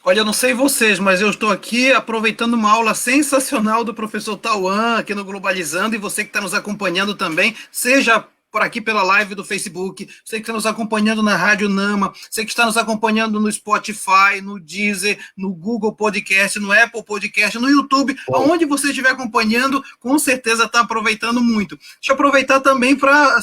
Olha, eu não sei vocês, mas eu estou aqui aproveitando uma aula sensacional do professor Tauan aqui no Globalizando, e você que está nos acompanhando também, seja por aqui pela live do Facebook, você que está nos acompanhando na Rádio Nama, você que está nos acompanhando no Spotify, no Deezer, no Google Podcast, no Apple Podcast, no YouTube, aonde você estiver acompanhando, com certeza está aproveitando muito. Deixa eu aproveitar também para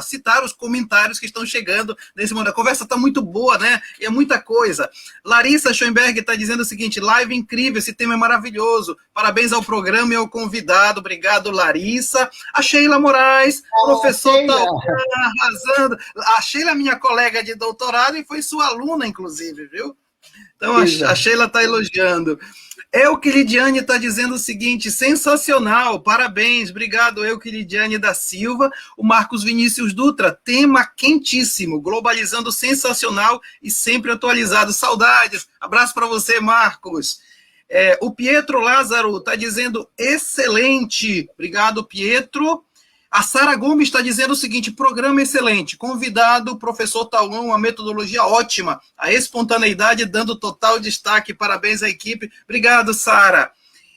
citar os comentários que estão chegando nesse momento. A conversa está muito boa, né? E é muita coisa. Larissa Schoenberg está dizendo o seguinte: live incrível, esse tema é maravilhoso. Parabéns ao programa e ao convidado. Obrigado, Larissa. A Sheila Moraes, professor arrasando. A Sheila é minha colega de doutorado e foi sua aluna, inclusive, viu? Então, a Sheila está elogiando. Euclidiane está dizendo o seguinte: sensacional, parabéns, obrigado, Euclidiane da Silva. O Marcos Vinícius Dutra, tema quentíssimo, globalizando, sensacional e sempre atualizado. Saudades, abraço para você, Marcos. O Pietro Lázaro está dizendo excelente, obrigado, Pietro. A Sara Gomes está dizendo o seguinte: programa excelente, convidado, professor Tauan, uma metodologia ótima, a espontaneidade dando total destaque, parabéns à equipe. Obrigado, Sara.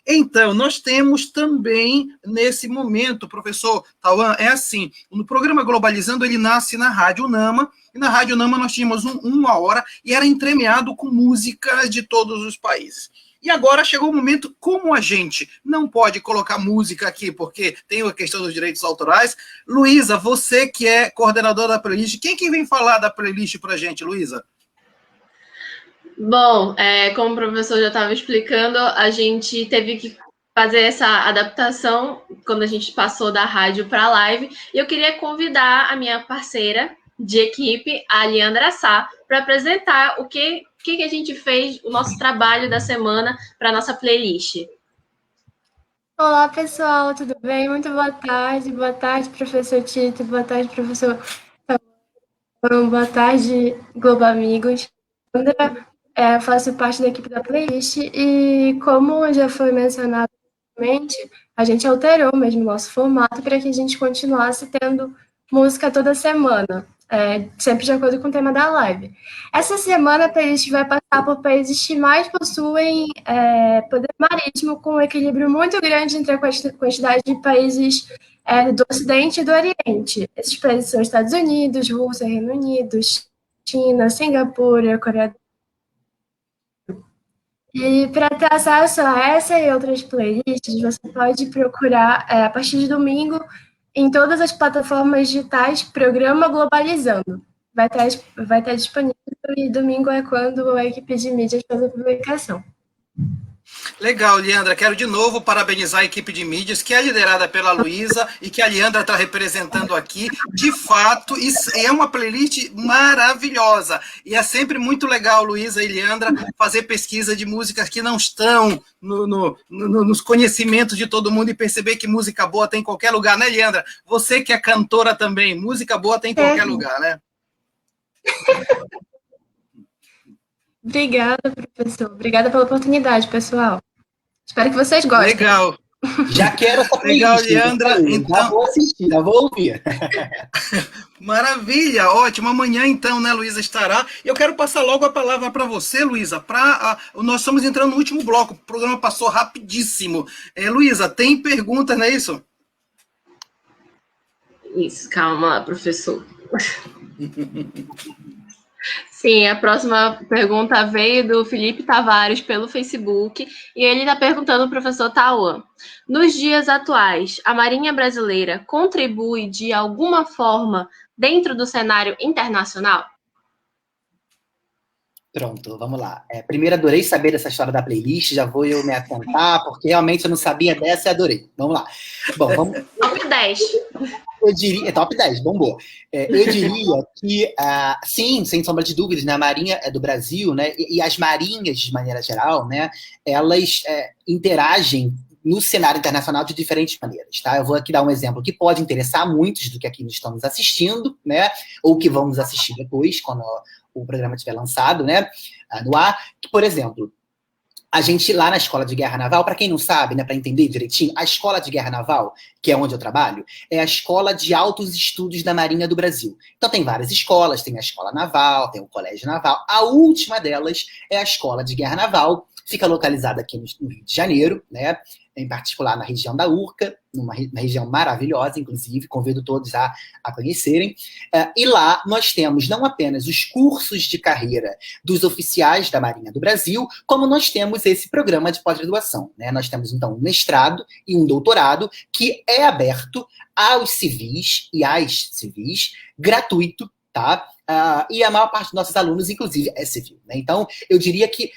Então, nós temos também, nesse momento, professor Tauan, é assim, no programa Globalizando, ele nasce na Rádio Nama, e na Rádio Nama nós tínhamos uma hora, e era entremeado com músicas de todos os países. E agora chegou o momento, como a gente não pode colocar música aqui, porque tem a questão dos direitos autorais. Luísa, você que é coordenadora da playlist, quem que vem falar da playlist para a gente, Luísa? Bom, como o professor já estava explicando, a gente teve que fazer essa adaptação quando a gente passou da rádio para a live, e eu queria convidar a minha parceira de equipe, a Leandra Sá, para apresentar o que a gente fez, o nosso trabalho da semana para a nossa playlist. Olá, pessoal, tudo bem? Muito boa tarde, professor Tito, boa tarde, professor Tauan, boa tarde, Globo Amigos. Eu faço parte da equipe da playlist e, como já foi mencionado anteriormente, a gente alterou mesmo o nosso formato para que a gente continuasse tendo música toda semana. Sempre de acordo com o tema da live. Essa semana a playlist vai passar por países que mais possuem poder marítimo, com um equilíbrio muito grande entre a quantidade de países do Ocidente e do Oriente. Esses países são Estados Unidos, Rússia, Reino Unido, China, Singapura, Coreia do Sul. E para ter acesso a essa e outras playlists, você pode procurar, a partir de domingo, em todas as plataformas digitais, programa Globalizando. Vai estar disponível, e domingo é quando a equipe de mídias faz a publicação. Legal, Leandra. Quero de novo parabenizar a equipe de mídias, que é liderada pela Luísa e que a Leandra está representando aqui. De fato, isso é uma playlist maravilhosa. E é sempre muito legal, Luísa e Leandra, fazer pesquisa de músicas que não estão nos conhecimentos de todo mundo e perceber que música boa tem em qualquer lugar, né, Leandra? Você que é cantora também, música boa tem em qualquer lugar, né? Obrigada, professor. Obrigada pela oportunidade, pessoal. Espero que vocês gostem. Legal. Já quero essa Legal, playlist, Leandra. Então, já vou assistir, já vou ouvir. maravilha, ótimo. Amanhã, então, né, Luísa estará. Eu quero passar logo a palavra para você, Luísa. Nós estamos entrando no último bloco. O programa passou rapidíssimo. Luísa, tem perguntas, não é isso? Isso, calma lá, professor. Sim, a próxima pergunta veio do Felipe Tavares pelo Facebook e ele está perguntando ao professor Tauan. Nos dias atuais, a Marinha Brasileira contribui de alguma forma dentro do cenário internacional? Pronto, vamos lá. Primeiro, adorei saber dessa história da playlist, já vou eu me atentar, porque realmente eu não sabia dessa e adorei. Vamos lá. Bom, vamos... Top 10. Eu diria, top 10, bombou. Eu diria que, sim, sem sombra de dúvidas, né, a Marinha do Brasil, né, e as marinhas, de maneira geral, né, elas interagem no cenário internacional de diferentes maneiras, tá? Eu vou aqui dar um exemplo que pode interessar muitos do que aqui estamos assistindo, né, ou que vamos assistir depois, quando o programa estiver lançado, né, no ar, que, por exemplo, a gente lá na Escola de Guerra Naval, para quem não sabe, né, para entender direitinho, a Escola de Guerra Naval, que é onde eu trabalho, é a Escola de Altos Estudos da Marinha do Brasil. Então tem várias escolas, tem a Escola Naval, tem o Colégio Naval. A última delas é a Escola de Guerra Naval, fica localizada aqui no Rio de Janeiro, né, em particular na região da Urca, uma região maravilhosa, inclusive, convido todos a conhecerem. E lá nós temos não apenas os cursos de carreira dos oficiais da Marinha do Brasil, como nós temos esse programa de pós-graduação, né? Nós temos, então, um mestrado e um doutorado que é aberto aos civis e às civis, gratuito, tá? E a maior parte dos nossos alunos, inclusive, é civil, né? Então, eu diria que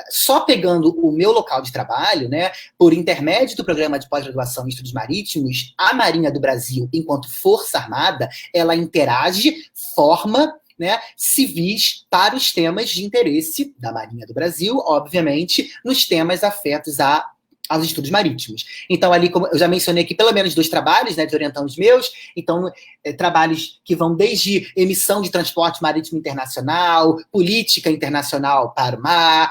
só pegando o meu local de trabalho, né, por intermédio do programa de pós-graduação em estudos marítimos, a Marinha do Brasil, enquanto Força Armada, ela interage, forma, né, civis para os temas de interesse da Marinha do Brasil, obviamente, nos temas afetos aos estudos marítimos. Então, ali, como eu já mencionei aqui, pelo menos 2 trabalhos, né, de orientandos meus, então, trabalhos que vão desde emissão de transporte marítimo internacional, política internacional para o mar,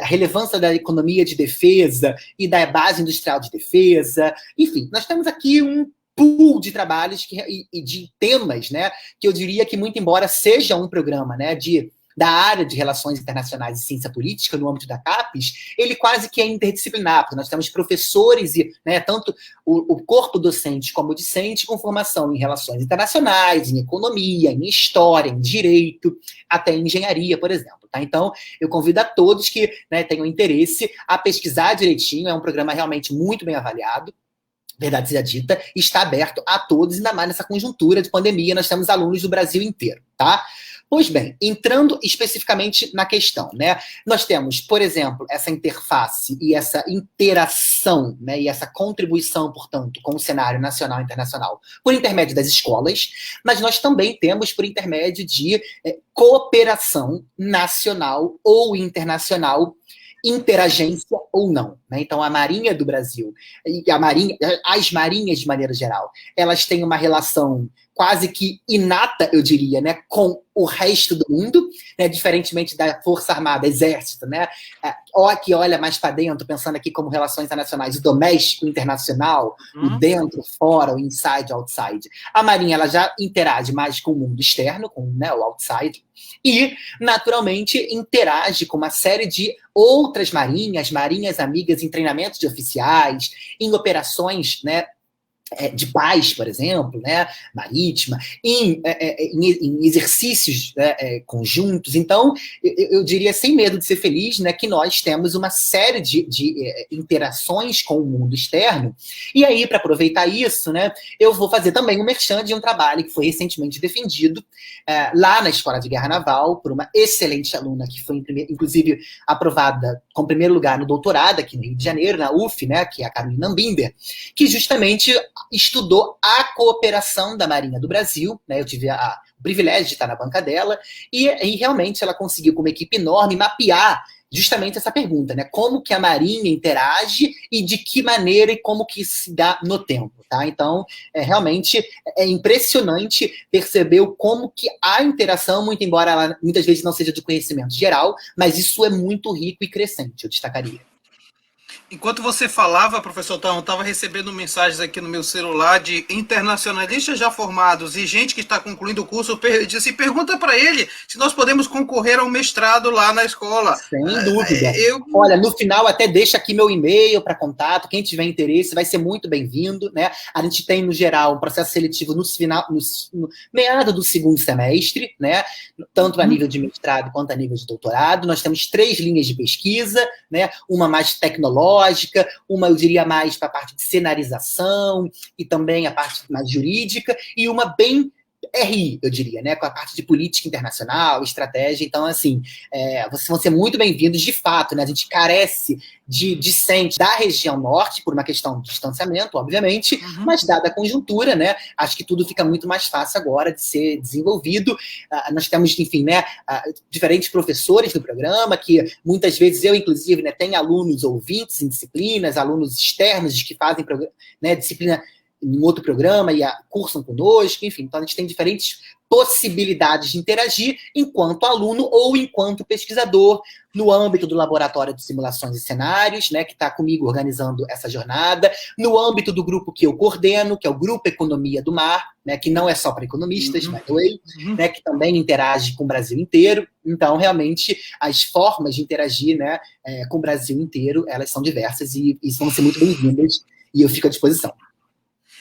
relevância da economia de defesa e da base industrial de defesa, enfim, nós temos aqui um pool de trabalhos e de temas, né, que eu diria que, muito embora seja um programa, né, da área de Relações Internacionais e Ciência Política, no âmbito da CAPES, ele quase que é interdisciplinar, porque nós temos professores e, né, tanto o corpo docente como o discente com formação em Relações Internacionais, em Economia, em História, em Direito, até em Engenharia, por exemplo. Tá? Então, eu convido a todos que, né, tenham interesse a pesquisar direitinho, é um programa realmente muito bem avaliado, verdade seja dita, está aberto a todos, ainda mais nessa conjuntura de pandemia, nós temos alunos do Brasil inteiro, tá? Pois bem, entrando especificamente na questão, né? Nós temos, por exemplo, essa interface e essa interação, né, e essa contribuição, portanto, com o cenário nacional e internacional por intermédio das escolas, mas nós também temos por intermédio de cooperação nacional ou internacional, interagência ou não, né? Então, a Marinha do Brasil e as marinhas de maneira geral, elas têm uma relação quase que inata, eu diria, né, com o resto do mundo, né, diferentemente da Força Armada, Exército, né, que olha mais para dentro, pensando aqui como relações internacionais, o doméstico, o internacional, o dentro, fora, o inside, o outside. A Marinha, ela já interage mais com o mundo externo, com, né, o outside, e, naturalmente, interage com uma série de outras marinhas amigas em treinamentos de oficiais, em operações, né, de paz, por exemplo, né, marítima, em exercícios, né, conjuntos. Então, eu diria, sem medo de ser feliz, né, que nós temos uma série de interações com o mundo externo. E aí, para aproveitar isso, né, eu vou fazer também um merchan de um trabalho que foi recentemente defendido lá na Escola de Guerra Naval, por uma excelente aluna que foi, inclusive, aprovada com primeiro lugar no doutorado aqui no Rio de Janeiro, na UF, né, que é a Carolina Ambimber, que justamente estudou a cooperação da Marinha do Brasil, né? Eu tive o privilégio de estar na banca dela, e realmente ela conseguiu, com uma equipe enorme, mapear justamente essa pergunta, né? Como que a Marinha interage e de que maneira e como que se dá no tempo, tá? Então, realmente é impressionante perceber como que a interação, muito embora ela muitas vezes não seja de conhecimento geral, mas isso é muito rico e crescente, eu destacaria. Enquanto você falava, professor Tão, eu estava recebendo mensagens aqui no meu celular de internacionalistas já formados e gente que está concluindo o curso. Disse, pergunta para ele se nós podemos concorrer ao mestrado lá na escola. Sem dúvida. Olha, no final até deixa aqui meu e-mail para contato. Quem tiver interesse vai ser muito bem-vindo, né? A gente tem, no geral, um processo seletivo no meado do segundo semestre, né? Tanto a nível de mestrado quanto a nível de doutorado. Nós temos 3 linhas de pesquisa, né? Uma mais tecnológica, uma, eu diria, mais para a parte de cenarização e também a parte mais jurídica, e uma bem RI, eu diria, né, com a parte de política internacional, estratégia. Então, assim, vocês vão ser muito bem-vindos, de fato, né, a gente carece de discentes da região norte, por uma questão de distanciamento, obviamente, mas dada a conjuntura, né, acho que tudo fica muito mais fácil agora de ser desenvolvido. Nós temos, enfim, né, diferentes professores no programa, que muitas vezes eu, inclusive, né, tenho alunos ouvintes em disciplinas, alunos externos que fazem, né, disciplina em outro programa e cursam conosco, enfim. Então, a gente tem diferentes possibilidades de interagir enquanto aluno ou enquanto pesquisador no âmbito do Laboratório de Simulações e Cenários, né, que está comigo organizando essa jornada, no âmbito do grupo que eu coordeno, que é o Grupo Economia do Mar, né, que não é só para economistas, by the way, né, que também interage com o Brasil inteiro. Então, realmente, as formas de interagir, né, com o Brasil inteiro, elas são diversas e vão ser muito bem-vindas, e eu fico à disposição.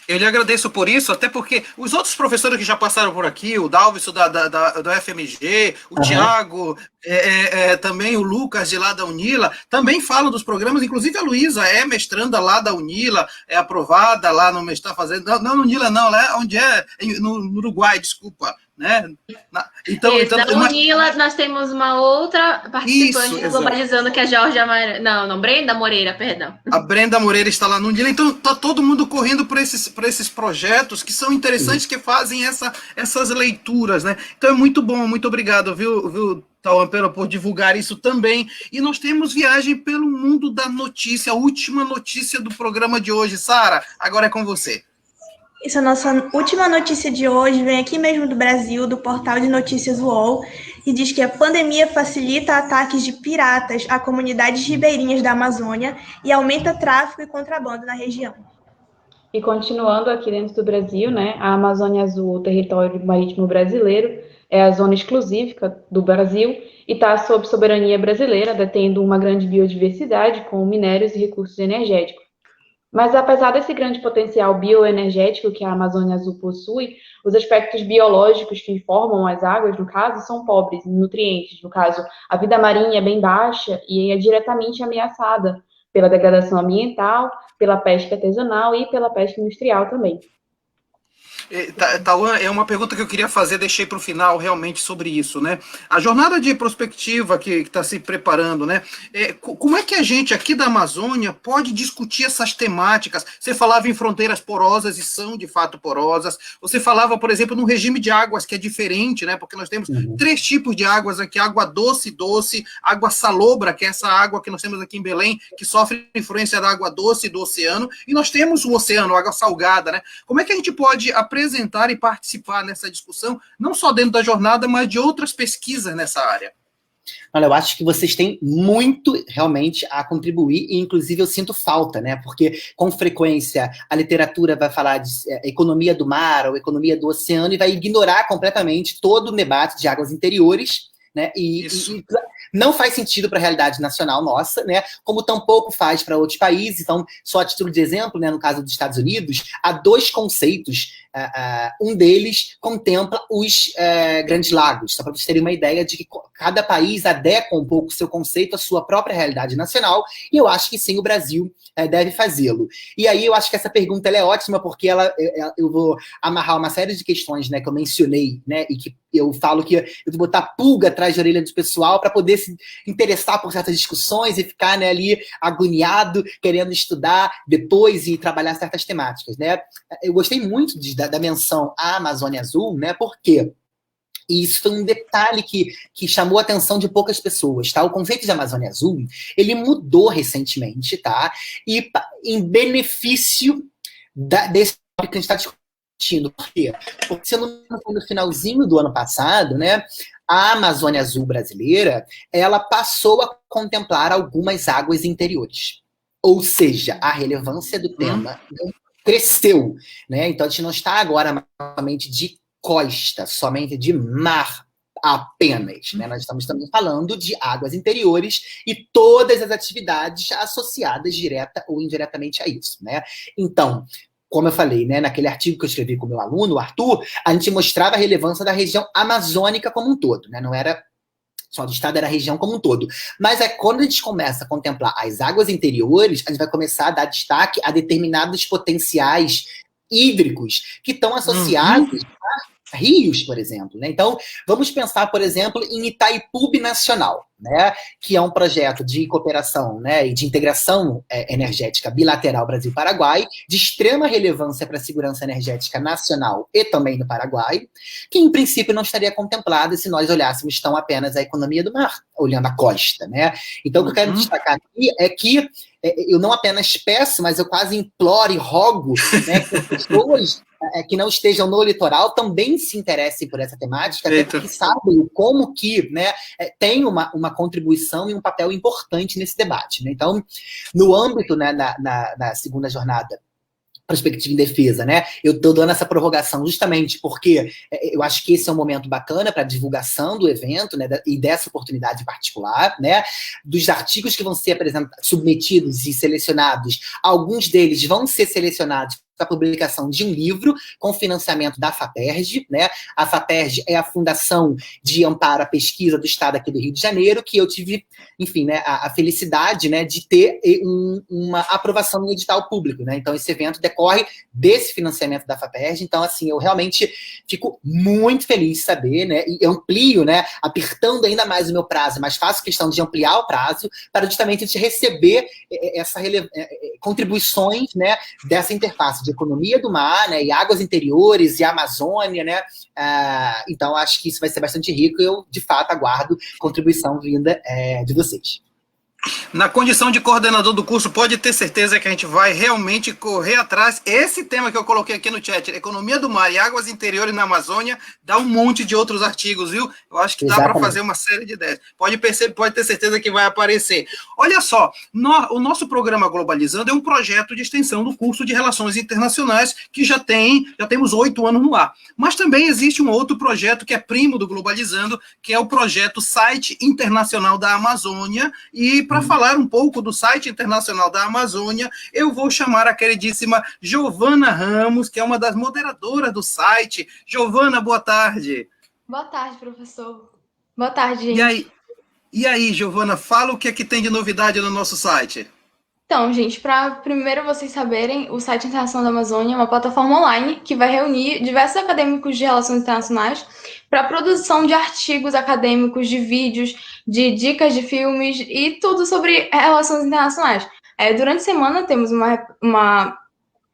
Eu lhe agradeço por isso, até porque os outros professores que já passaram por aqui, o Dalvis do FMG, o Tiago, também o Lucas de lá da Unila, também falam dos programas, inclusive a Luísa é mestranda lá da Unila, é aprovada lá no mestrado, fazendo, não no Unila não, lá onde no Uruguai, desculpa, né? Então, na Unila nós temos uma outra participante globalizando, que é a Jorge Brenda Moreira, perdão. A Brenda Moreira está lá no Unila, então está todo mundo correndo por esses projetos que são interessantes, que fazem essas leituras, né? Então é muito bom, muito obrigado, viu Tauan, por divulgar isso também. E nós temos viagem pelo mundo da notícia, a última notícia do programa de hoje. Sara, agora é com você. Isso, a nossa última notícia de hoje vem aqui mesmo do Brasil, do portal de notícias UOL, e diz que a pandemia facilita ataques de piratas a comunidades ribeirinhas da Amazônia e aumenta tráfico e contrabando na região. E continuando aqui dentro do Brasil, né, a Amazônia Azul, o território marítimo brasileiro, é a zona exclusiva do Brasil e está sob soberania brasileira, detendo uma grande biodiversidade com minérios e recursos energéticos. Mas, apesar desse grande potencial bioenergético que a Amazônia Azul possui, os aspectos biológicos que formam as águas, no caso, são pobres em nutrientes. No caso, a vida marinha é bem baixa e é diretamente ameaçada pela degradação ambiental, pela pesca artesanal e pela pesca industrial também. Tauan, é uma pergunta que eu queria fazer, deixei para o final realmente sobre isso, né? A jornada de prospectiva que está se preparando, né? Como é que a gente aqui da Amazônia pode discutir essas temáticas? Você falava em fronteiras porosas e são de fato porosas. Você falava, por exemplo, num regime de águas que é diferente, né? Porque nós temos 3 tipos de águas aqui: água doce, água salobra, que é essa água que nós temos aqui em Belém, que sofre influência da água doce do oceano, e nós temos o oceano, água salgada, né? Como é que a gente pode apresentar e participar nessa discussão, não só dentro da jornada, mas de outras pesquisas nessa área? Olha, eu acho que vocês têm muito, realmente, a contribuir, e inclusive eu sinto falta, né? Porque, com frequência, a literatura vai falar de economia do mar ou economia do oceano e vai ignorar completamente todo o debate de águas interiores, né? E não faz sentido para a realidade nacional nossa, né? Como tampouco faz para outros países. Então, só a título de exemplo, né, no caso dos Estados Unidos, há 2 conceitos. Um deles contempla os Grandes Lagos, só para vocês terem uma ideia de que cada país adequa um pouco o seu conceito à sua própria realidade nacional, e eu acho que sim, o Brasil deve fazê-lo. E aí eu acho que essa pergunta ela é ótima, porque eu vou amarrar uma série de questões, né, que eu mencionei, né, e que eu falo que eu vou botar pulga atrás da orelha do pessoal para poder se interessar por certas discussões e ficar, né, ali agoniado, querendo estudar depois e trabalhar certas temáticas, né? Eu gostei muito da menção à Amazônia Azul, né? Porque isso foi um detalhe que chamou a atenção de poucas pessoas, tá? O conceito de Amazônia Azul, ele mudou recentemente, tá? E em benefício desse que a gente está discutindo. Por quê? Porque, se eu não me engano, no finalzinho do ano passado, né, a Amazônia Azul brasileira, ela passou a contemplar algumas águas interiores. Ou seja, a relevância do tema cresceu, né? Então a gente não está agora somente de costa, somente de mar apenas, né? Nós estamos também falando de águas interiores e todas as atividades associadas direta ou indiretamente a isso, né? Então, como eu falei, né, naquele artigo que eu escrevi com o meu aluno, o Arthur, a gente mostrava a relevância da região amazônica como um todo, né? Não era só do estado, era a região como um todo. Mas quando a gente começa a contemplar as águas interiores, a gente vai começar a dar destaque a determinados potenciais hídricos que estão associados a rios, por exemplo, né? Então, vamos pensar, por exemplo, em Itaipu Binacional, né? Que é um projeto de cooperação, né, e de integração energética bilateral Brasil-Paraguai, de extrema relevância para a segurança energética nacional e também do Paraguai, que em princípio não estaria contemplado se nós olhássemos tão apenas a economia do mar, olhando a costa, né? Então, o que eu quero destacar aqui é que eu não apenas peço, mas eu quase imploro e rogo, né, que as pessoas que não estejam no litoral também se interessem por essa temática, até porque sabem como que, né, tem uma contribuição e um papel importante nesse debate, né? Então, no âmbito, né, na segunda jornada Prospectiva em Defesa, né? Eu estou dando essa prorrogação justamente porque eu acho que esse é um momento bacana para a divulgação do evento, né, e dessa oportunidade particular, né? Dos artigos que vão ser submetidos e selecionados, alguns deles vão ser selecionados para a publicação de um livro com financiamento da FAPERJ, né? A FAPERJ é a Fundação de Amparo à Pesquisa do Estado aqui do Rio de Janeiro, que eu tive, enfim, né, a felicidade, né, de ter uma aprovação no edital público, né? Então, esse evento decorre desse financiamento da FAPERJ. Então, assim, eu realmente fico muito feliz de saber, né? E amplio, né, apertando ainda mais o meu prazo, mas faço questão de ampliar o prazo para justamente a gente receber contribuições, né, dessa interface de economia do mar, né, e águas interiores e Amazônia, né? Então, acho que isso vai ser bastante rico e eu, de fato, aguardo contribuição vinda de vocês. Na condição de coordenador do curso, pode ter certeza que a gente vai realmente correr atrás. Esse tema que eu coloquei aqui no chat, economia do mar e águas interiores na Amazônia, dá um monte de outros artigos, viu? Eu acho que dá para fazer uma série de ideias. Pode ter certeza que vai aparecer. Olha só, o nosso programa Globalizando é um projeto de extensão do curso de Relações Internacionais que já temos 8 anos no ar. Mas também existe um outro projeto que é primo do Globalizando, que é o projeto Site Internacional da Amazônia. E para falar um pouco do Site Internacional da Amazônia, eu vou chamar a queridíssima Giovana Ramos, que é uma das moderadoras do site. Giovana, boa tarde. Boa tarde, professor. Boa tarde, gente. E aí, Giovana, fala o que é que tem de novidade no nosso site. Então, gente, para primeiro vocês saberem, o Site Internacional da Amazônia é uma plataforma online que vai reunir diversos acadêmicos de relações internacionais para a produção de artigos acadêmicos, de vídeos, de dicas de filmes e tudo sobre relações internacionais. Durante a semana temos uma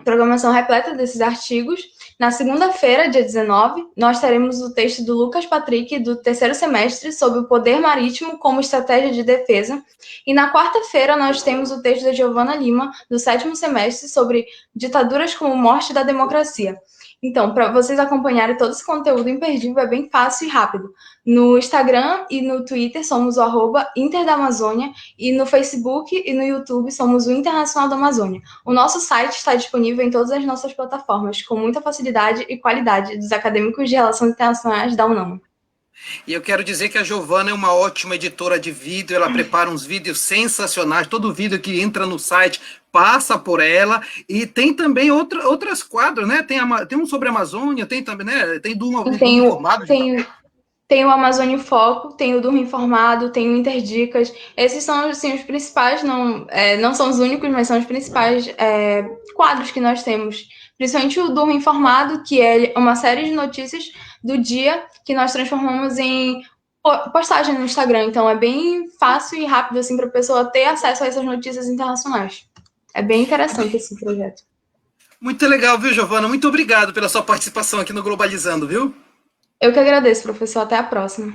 programação repleta desses artigos. Na segunda-feira, dia 19, nós teremos o texto do Lucas Patrick, do 3º semestre, sobre o poder marítimo como estratégia de defesa. E na quarta-feira, nós temos o texto da Giovana Lima, do 7º semestre, sobre ditaduras como morte da democracia. Então, para vocês acompanharem todo esse conteúdo imperdível, é bem fácil e rápido. No Instagram e no Twitter somos o @InterDaAmazônia e no Facebook e no YouTube somos o Internacional da Amazônia. O nosso site está disponível em todas as nossas plataformas, com muita facilidade e qualidade dos acadêmicos de relações internacionais da UNAM. E eu quero dizer que a Giovana é uma ótima editora de vídeo, ela prepara uns vídeos sensacionais, todo vídeo que entra no site passa por ela, e tem também outras quadros, né? Tem um sobre a Amazônia, tem também, né? Tem do Informado. Tem o Amazônia em Foco, tem o Durma Informado, tem o Interdicas. Esses são, assim, os principais, não são os únicos, mas são os principais quadros que nós temos. Principalmente o Durma Informado, que é uma série de notícias do dia que nós transformamos em postagem no Instagram. Então, é bem fácil e rápido, assim, para a pessoa ter acesso a essas notícias internacionais. É bem interessante esse projeto. Muito legal, viu, Giovana? Muito obrigado pela sua participação aqui no Globalizando, viu? Eu que agradeço, professor. Até a próxima.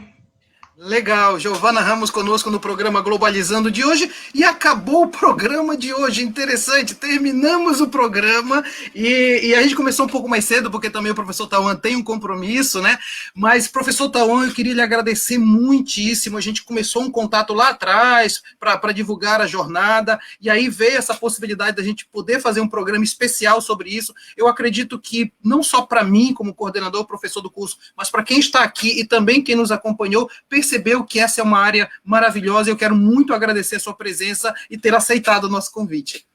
Legal, Giovana Ramos conosco no programa Globalizando de hoje, e acabou o programa de hoje, interessante, terminamos o programa, e a gente começou um pouco mais cedo, porque também o professor Tauan tem um compromisso, né, mas professor Tauan, eu queria lhe agradecer muitíssimo, a gente começou um contato lá atrás, para divulgar a jornada, e aí veio essa possibilidade da gente poder fazer um programa especial sobre isso. Eu acredito que, não só para mim, como coordenador, professor do curso, mas para quem está aqui, e também quem nos acompanhou, percebeu que essa é uma área maravilhosa, e eu quero muito agradecer a sua presença e ter aceitado o nosso convite.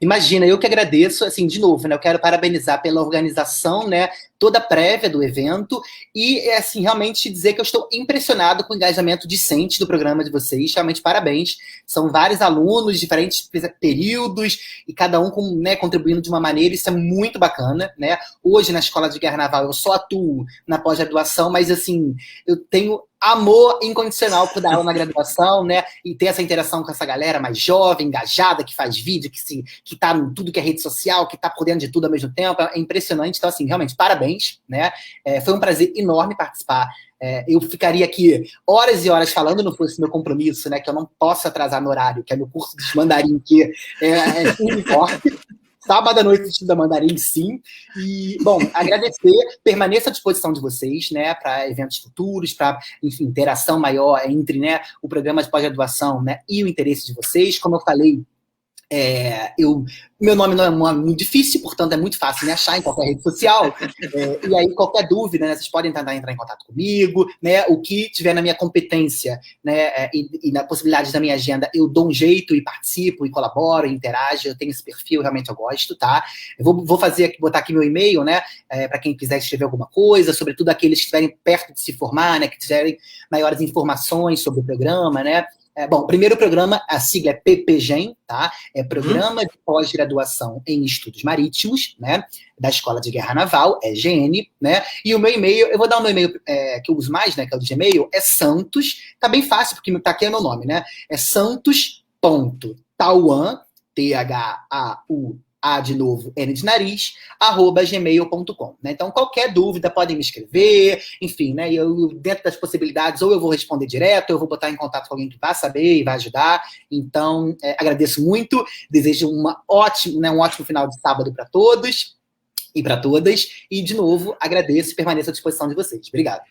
Imagina, eu que agradeço, assim, de novo, né, eu quero parabenizar pela organização, né, toda a prévia do evento, e, assim, realmente dizer que eu estou impressionado com o engajamento discente do programa de vocês, realmente parabéns, são vários alunos, diferentes períodos, e cada um né, contribuindo de uma maneira, isso é muito bacana, né, hoje na Escola de Guerra Naval eu só atuo na pós-graduação, mas, assim, eu tenho amor incondicional por dar aula na graduação, né, e ter essa interação com essa galera mais jovem, engajada, que faz vídeo, que tá em tudo que é rede social, que tá por dentro de tudo ao mesmo tempo, é impressionante, então, assim, realmente, parabéns, né, foi um prazer enorme participar, eu ficaria aqui horas e horas falando, não fosse meu compromisso, né, que eu não posso atrasar no horário, que é meu curso de mandarim, que é forte. Sábado à noite estuda mandarim, sim. E, bom, agradecer, permaneço à disposição de vocês, né, para eventos futuros, para, enfim, interação maior entre, né, o programa de pós-graduação, né, e o interesse de vocês. Como eu falei, meu nome não é muito difícil, portanto é muito fácil me achar em qualquer rede social, e aí qualquer dúvida, né, vocês podem tentar entrar em contato comigo, né, o que tiver na minha competência, né, e na possibilidade da minha agenda, eu dou um jeito e participo, e colaboro, e interajo, eu tenho esse perfil, realmente eu gosto, tá? Eu vou botar aqui meu e-mail, né, para quem quiser escrever alguma coisa, sobretudo aqueles que estiverem perto de se formar, né, que tiverem maiores informações sobre o programa, né. Bom, o primeiro programa, a sigla é PPGEM, tá? É Programa de Pós-Graduação em Estudos Marítimos, né? Da Escola de Guerra Naval, é GN, né? E o meu e-mail, eu vou dar o meu e-mail que eu uso mais, né? Que é o do Gmail, é Santos, tá bem fácil, porque tá aqui é meu nome, né? É santos.tauan, T-H-A-U, A de novo, N de nariz, @gmail.com, né? Então, qualquer dúvida, podem me escrever, enfim, né? Eu, dentro das possibilidades, ou eu vou responder direto, ou eu vou botar em contato com alguém que vai saber e vai ajudar. Então, agradeço muito, desejo um ótimo final de sábado para todos e para todas, e, de novo, agradeço e permaneço à disposição de vocês. Obrigado.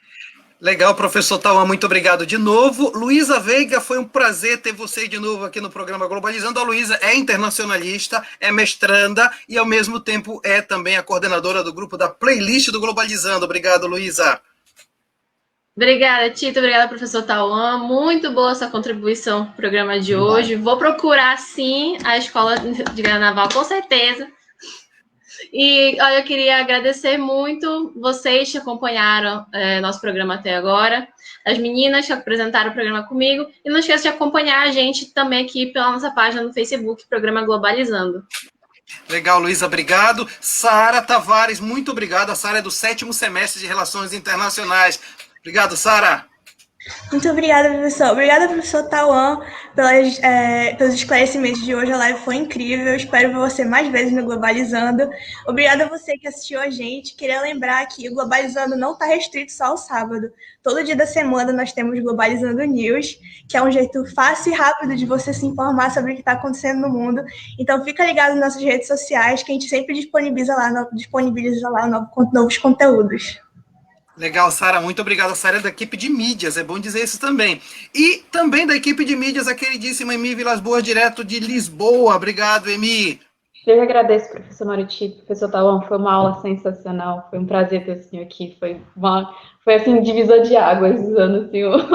Legal, professor Tauan, muito obrigado de novo. Luísa Veiga, foi um prazer ter você de novo aqui no programa Globalizando. A Luísa é internacionalista, é mestranda e, ao mesmo tempo, é também a coordenadora do grupo da Playlist do Globalizando. Obrigado, Luísa. Obrigada, Tito. Obrigada, professor Tauan. Muito boa essa contribuição para o programa de hoje. Vou procurar, sim, a Escola de Guerra Naval, com certeza. E olha, eu queria agradecer muito vocês que acompanharam nosso programa até agora, as meninas que apresentaram o programa comigo, e não esqueça de acompanhar a gente também aqui pela nossa página no Facebook, Programa Globalizando. Legal, Luísa, obrigado. Sara Tavares, muito obrigado. A Sara é do 7º semestre de Relações Internacionais. Obrigado, Sara. Muito obrigada, professor. Obrigada, professor Tauan, pelos esclarecimentos de hoje. A live foi incrível. Eu espero ver você mais vezes no Globalizando. Obrigada a você que assistiu a gente. Queria lembrar que o Globalizando não está restrito só ao sábado. Todo dia da semana nós temos Globalizando News, que é um jeito fácil e rápido de você se informar sobre o que está acontecendo no mundo. Então, fica ligado nas nossas redes sociais, que a gente sempre disponibiliza lá novos conteúdos. Legal, Sara, muito obrigado. A Sara é da equipe de mídias, é bom dizer isso também. E também da equipe de mídias, a queridíssima Emi Vilas Boas, direto de Lisboa. Obrigado, Emi. Eu agradeço, professor Maritito, professor Tauan, foi uma aula sensacional, foi um prazer ter o senhor aqui, foi assim, divisor de águas usando o senhor.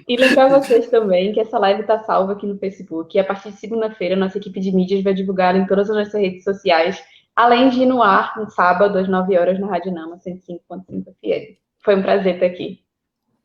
E lembrar vocês também que essa live está salva aqui no Facebook, e a partir de segunda-feira, nossa equipe de mídias vai divulgar em todas as nossas redes sociais, além de ir no ar no sábado, às 9 horas, na Rádio Nama 105.5 FM. Foi um prazer estar aqui.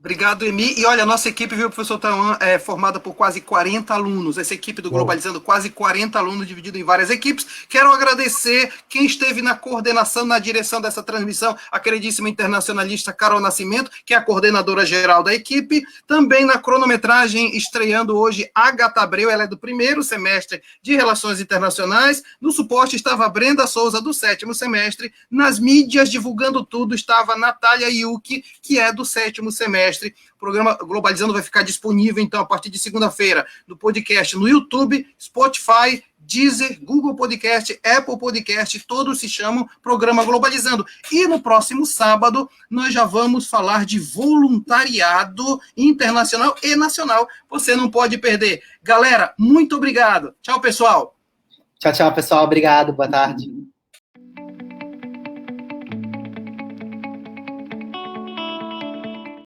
Obrigado, Emi. E olha, a nossa equipe, viu, professor Tauan, é formada por quase 40 alunos. Essa equipe do Globalizando, quase 40 alunos dividido em várias equipes. Quero agradecer quem esteve na coordenação, na direção dessa transmissão, a queridíssima internacionalista Carol Nascimento, que é a coordenadora geral da equipe. Também na cronometragem, estreando hoje, Agatha Abreu, ela é do primeiro semestre de Relações Internacionais. No suporte estava Brenda Souza, do 7º semestre. Nas mídias, divulgando tudo, estava Natália Yuki, que é do 7º semestre. O programa Globalizando vai ficar disponível, então, a partir de segunda-feira, no podcast no YouTube, Spotify, Deezer, Google Podcast, Apple Podcast, todos se chamam Programa Globalizando. E no próximo sábado, nós já vamos falar de voluntariado internacional e nacional. Você não pode perder. Galera, muito obrigado. Tchau, pessoal. Tchau, pessoal. Obrigado. Boa tarde.